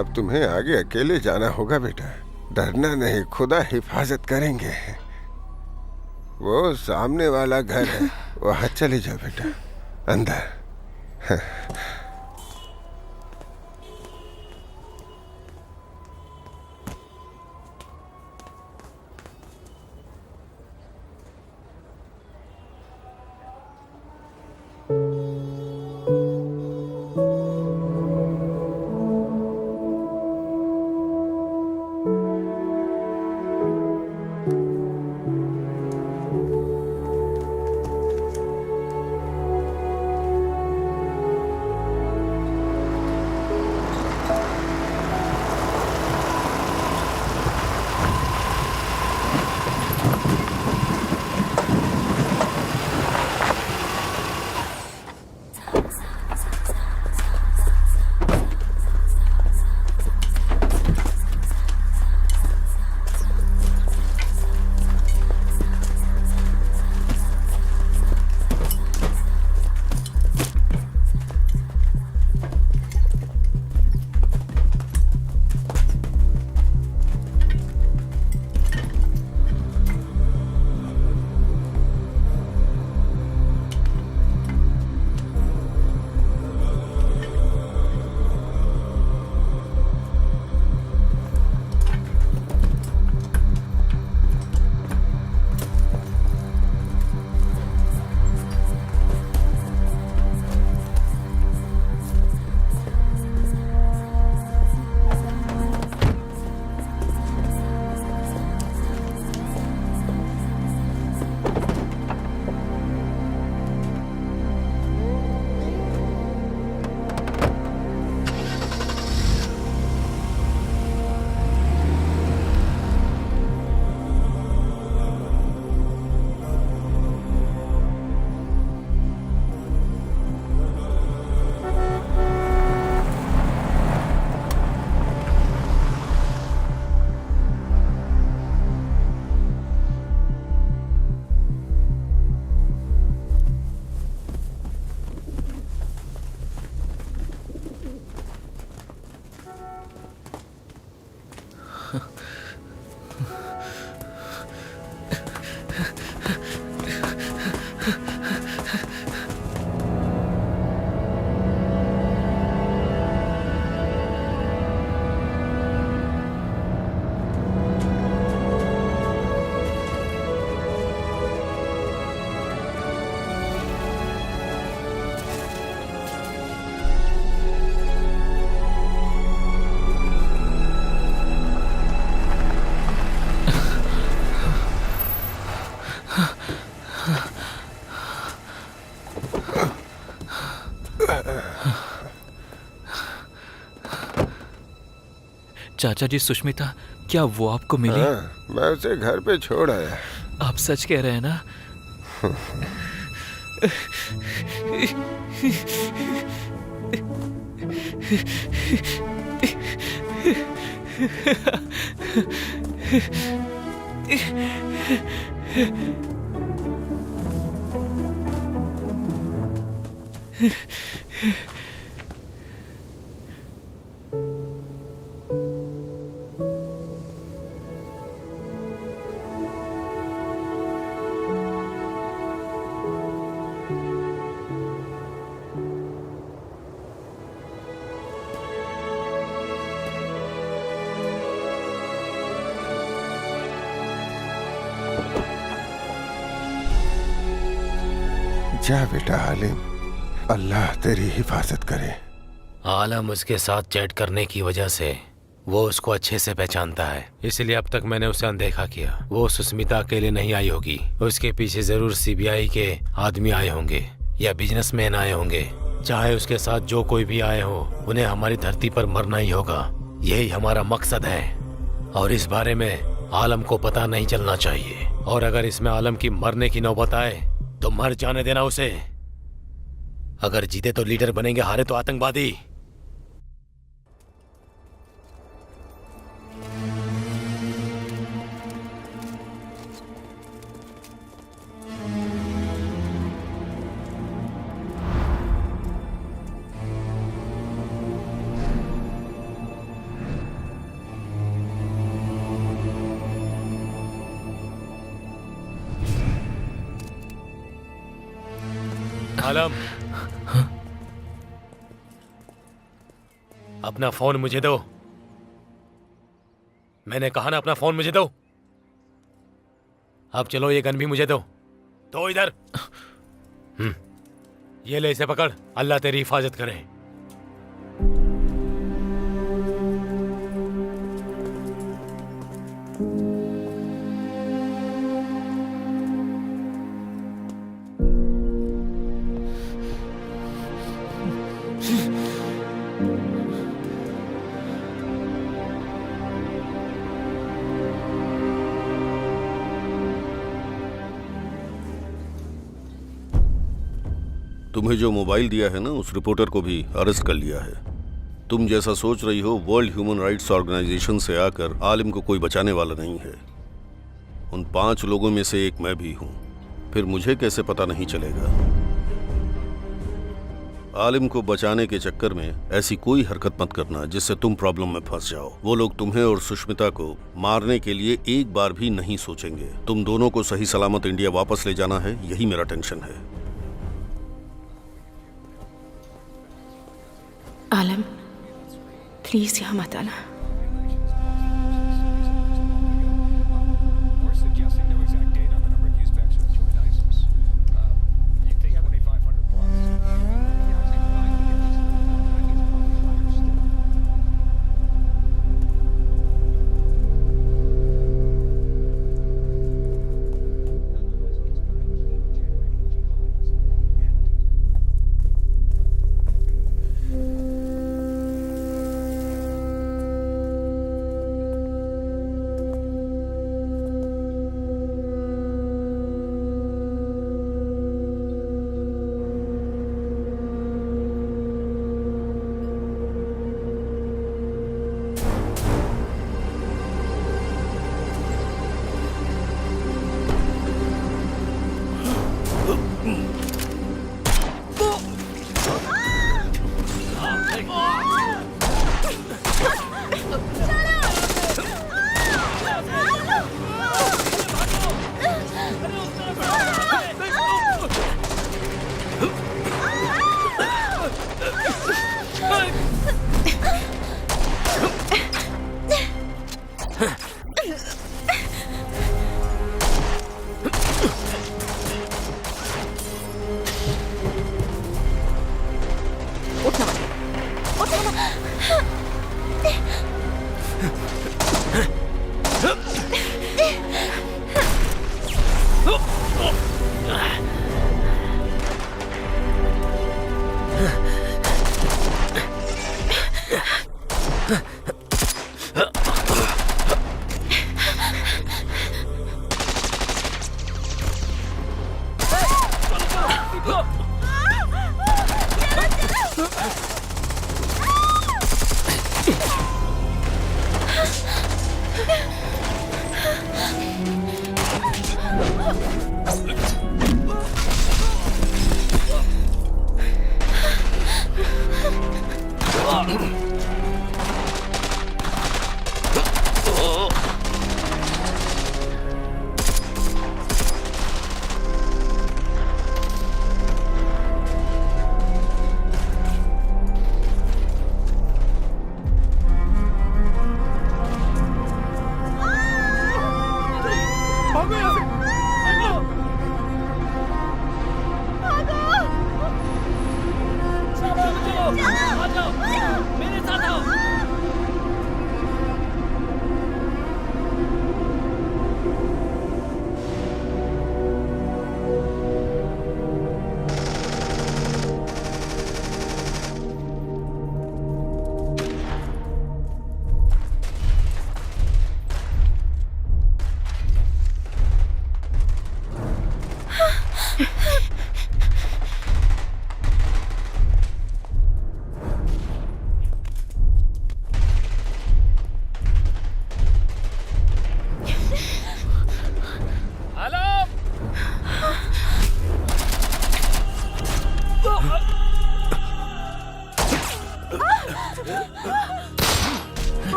अब तुम्हें आगे अकेले जाना होगा बेटा। डरना नहीं, खुदा हिफाजत करेंगे। वो सामने वाला घर है, वहां चले जाओ बेटा, अंदर। चाचा जी सुष्मिता, क्या वो आपको मिली? हाँ, मैं उसे घर पे छोड़ आया। आप सच कह रहे हैं ना? जा बेटा आलिम, अल्लाह तेरी हिफाजत करे। आलम उसके साथ चैट करने की वजह से वो उसको अच्छे से पहचानता है, इसलिए अब तक मैंने उसे अनदेखा किया। वो सुष्मिता अकेले नहीं आई होगी, उसके पीछे जरूर सीबीआई के आदमी आए होंगे या बिजनेसमैन आए होंगे। चाहे उसके साथ जो कोई भी आए हो, उन्हें हमारी धरती पर मरना ही होगा। यही हमारा मकसद है और इस बारे में आलम को पता नहीं चलना चाहिए। और अगर इसमें आलम की मरने की नौबत आए तो मर जाने देना उसे। अगर जीते तो लीडर बनेंगे, हारे तो आतंकवादी। आलम, अपना फोन मुझे दो। मैंने कहा ना, अपना फोन मुझे दो। अब चलो, ये गन भी मुझे दो। तो इधर ये ले, इसे पकड़। अल्लाह तेरी हिफाजत करे। तुम्हें जो मोबाइल दिया है ना, उस रिपोर्टर को भी अरेस्ट कर लिया है। तुम जैसा सोच रही हो, वर्ल्ड ह्यूमन राइट्स ऑर्गेनाइजेशन से आकर आलिम को कोई बचाने वाला नहीं है। उन 5 लोगों में से एक मैं भी हूं। फिर मुझे कैसे पता नहीं चलेगा? आलिम को बचाने के चक्कर में ऐसी कोई हरकत मत करना जिससे तुम प्रॉब्लम में फंस जाओ। वो लोग तुम्हें और सुष्मिता को मारने के लिए एक बार भी नहीं सोचेंगे। तुम दोनों को सही सलामत इंडिया वापस ले जाना है, यही मेरा टेंशन है। आलम, प्लीज यहाँ मत आना।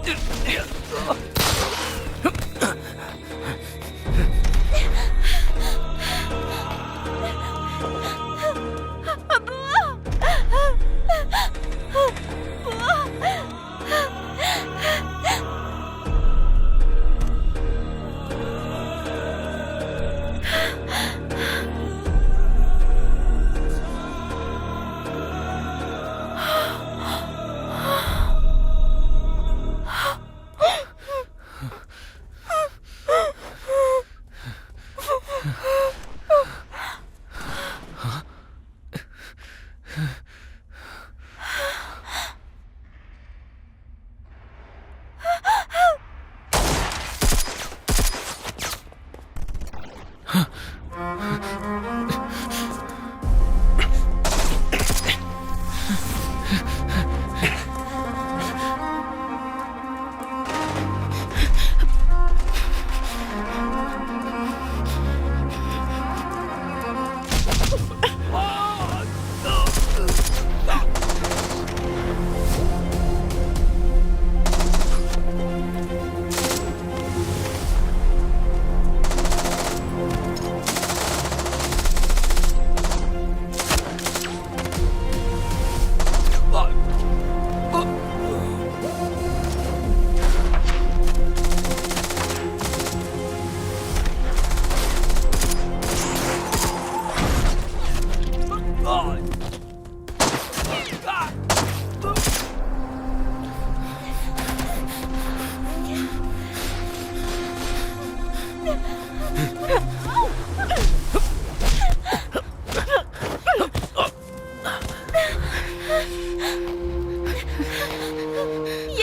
ये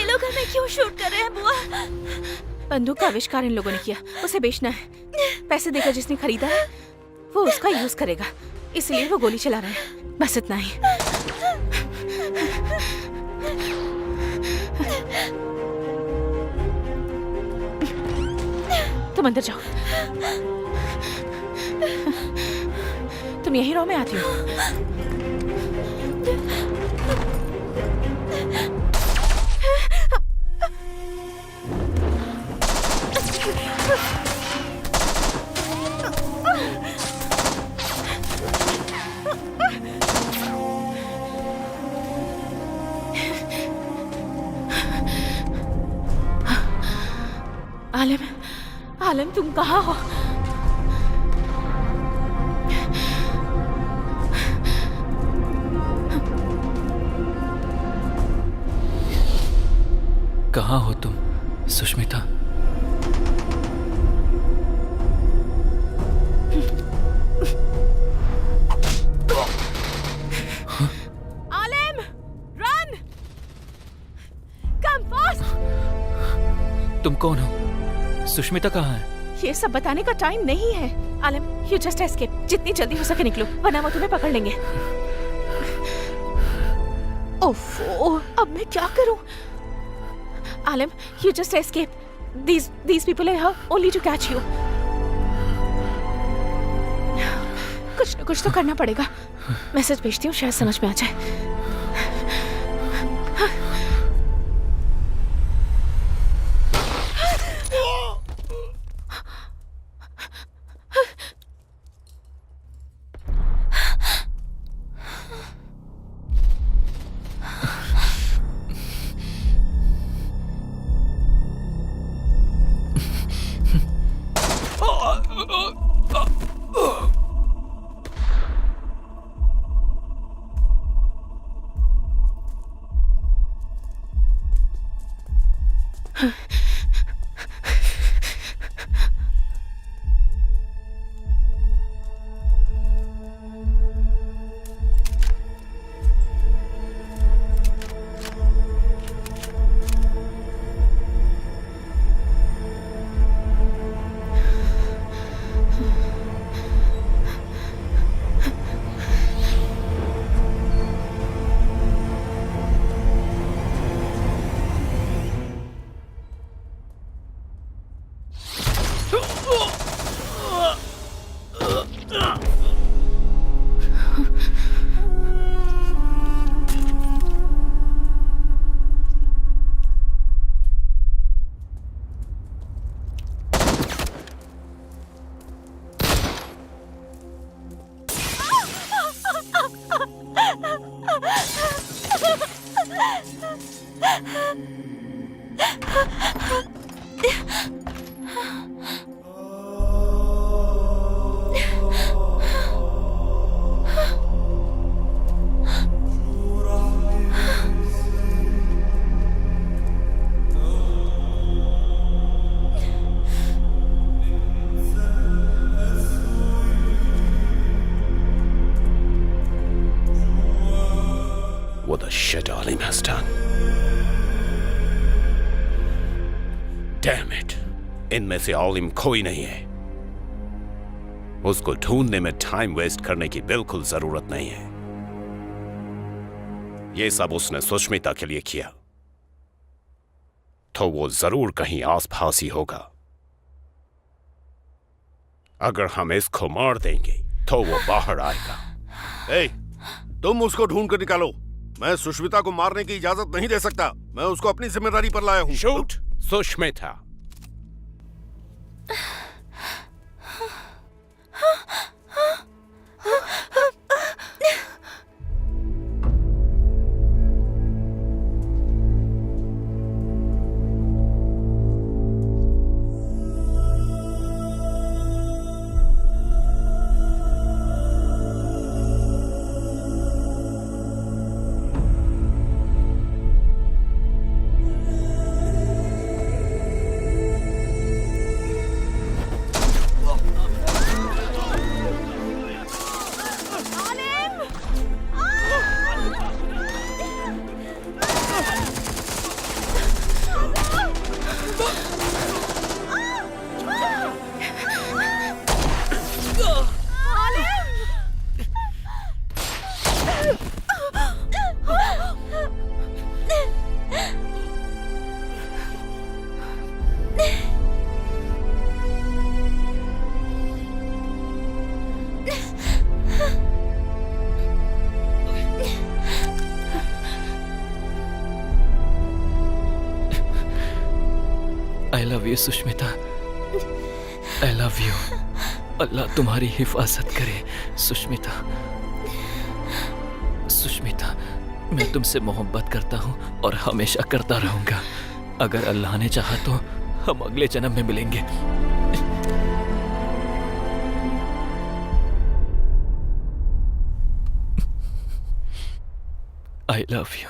लोग हमें क्यों शूट कर रहे हैं बुआ? बंदूक का आविष्कार इन लोगों ने किया, उसे बेचना है। पैसे देकर जिसने खरीदा है वो उसका यूज करेगा, इसलिए वो गोली चला रहे हैं। बस इतना ही। तुम अंदर जाओ। तुम यहीं रहो, मैं आती हूँ। आलम, आलम तुम कहाँ हो? कहाँ हो तुम सुष्मिता? आलम, रन! Come fast! तुम कौन हो? सुष्मिता कहाँ है? ये सब बताने का टाइम नहीं है। आलम, यू जस्ट एस्केप। जितनी जल्दी हो सके निकलो, वरना वो तुम्हें पकड़ लेंगे। ओफो, अब मैं क्या करूं? आलम, you just escape. These people are here only to catch you. कुछ न कुछ तो करना पड़ेगा। मैसेज भेजती हूँ, शायद समझ में आ जाए। What the shit Alim has done? Damn it! इनमें से आलिम कोई नहीं है। उसको ढूंढने में टाइम वेस्ट करने की बिल्कुल जरूरत नहीं है। ये सब उसने सुष्मिता के लिए किया, तो वो जरूर कहीं आसपास ही होगा। अगर हम इसको मार देंगे तो वो बाहर आएगा। ए, तुम उसको ढूंढ कर निकालो। मैं सुष्मिता को मारने की इजाजत नहीं दे सकता। मैं उसको अपनी जिम्मेदारी पर लाया हूँ। Shoot Sushmita. I love you Sushmita, I love you. अल्लाह तुम्हारी हिफाजत करे सुष्मिता। सुष्मिता, मैं तुमसे मोहब्बत करता हूँ और हमेशा करता रहूंगा। अगर अल्लाह ने चाहा तो हम अगले जन्म में मिलेंगे। आई लव यू।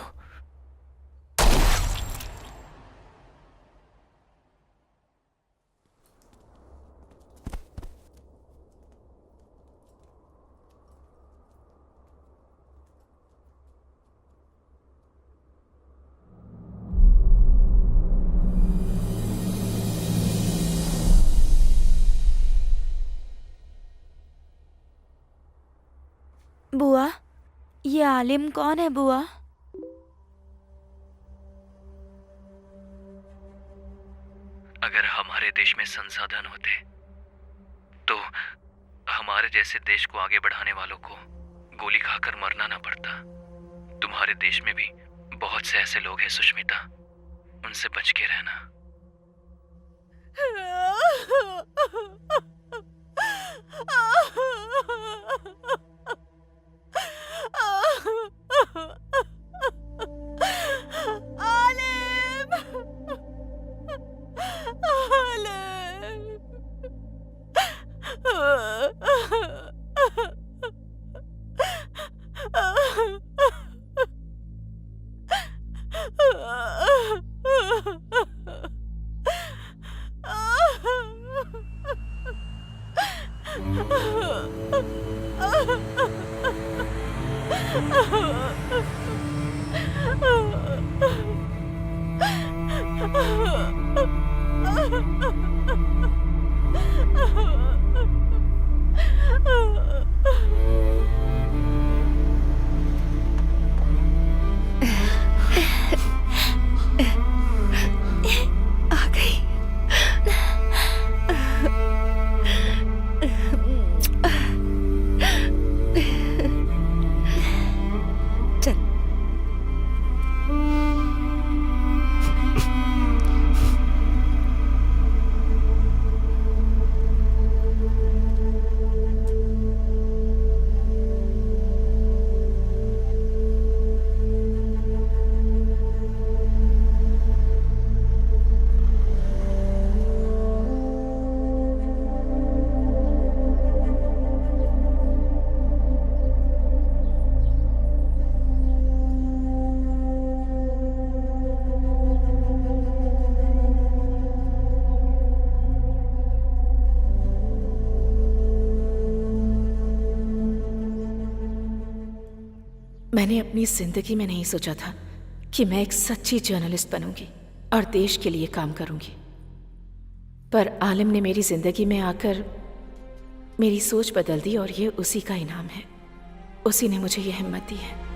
बुआ, ये आलिम कौन है बुआ? अगर हमारे देश में संसाधन होते तो हमारे जैसे देश को आगे बढ़ाने वालों को गोली खाकर मरना ना पड़ता। तुम्हारे देश में भी बहुत से ऐसे लोग हैं सुष्मिता, उनसे बच के रहना। मैंने अपनी जिंदगी में नहीं सोचा था कि मैं एक सच्ची जर्नलिस्ट बनूंगी और देश के लिए काम करूंगी, पर आलिम ने मेरी जिंदगी में आकर मेरी सोच बदल दी और ये उसी का इनाम है। उसी ने मुझे ये हिम्मत दी है।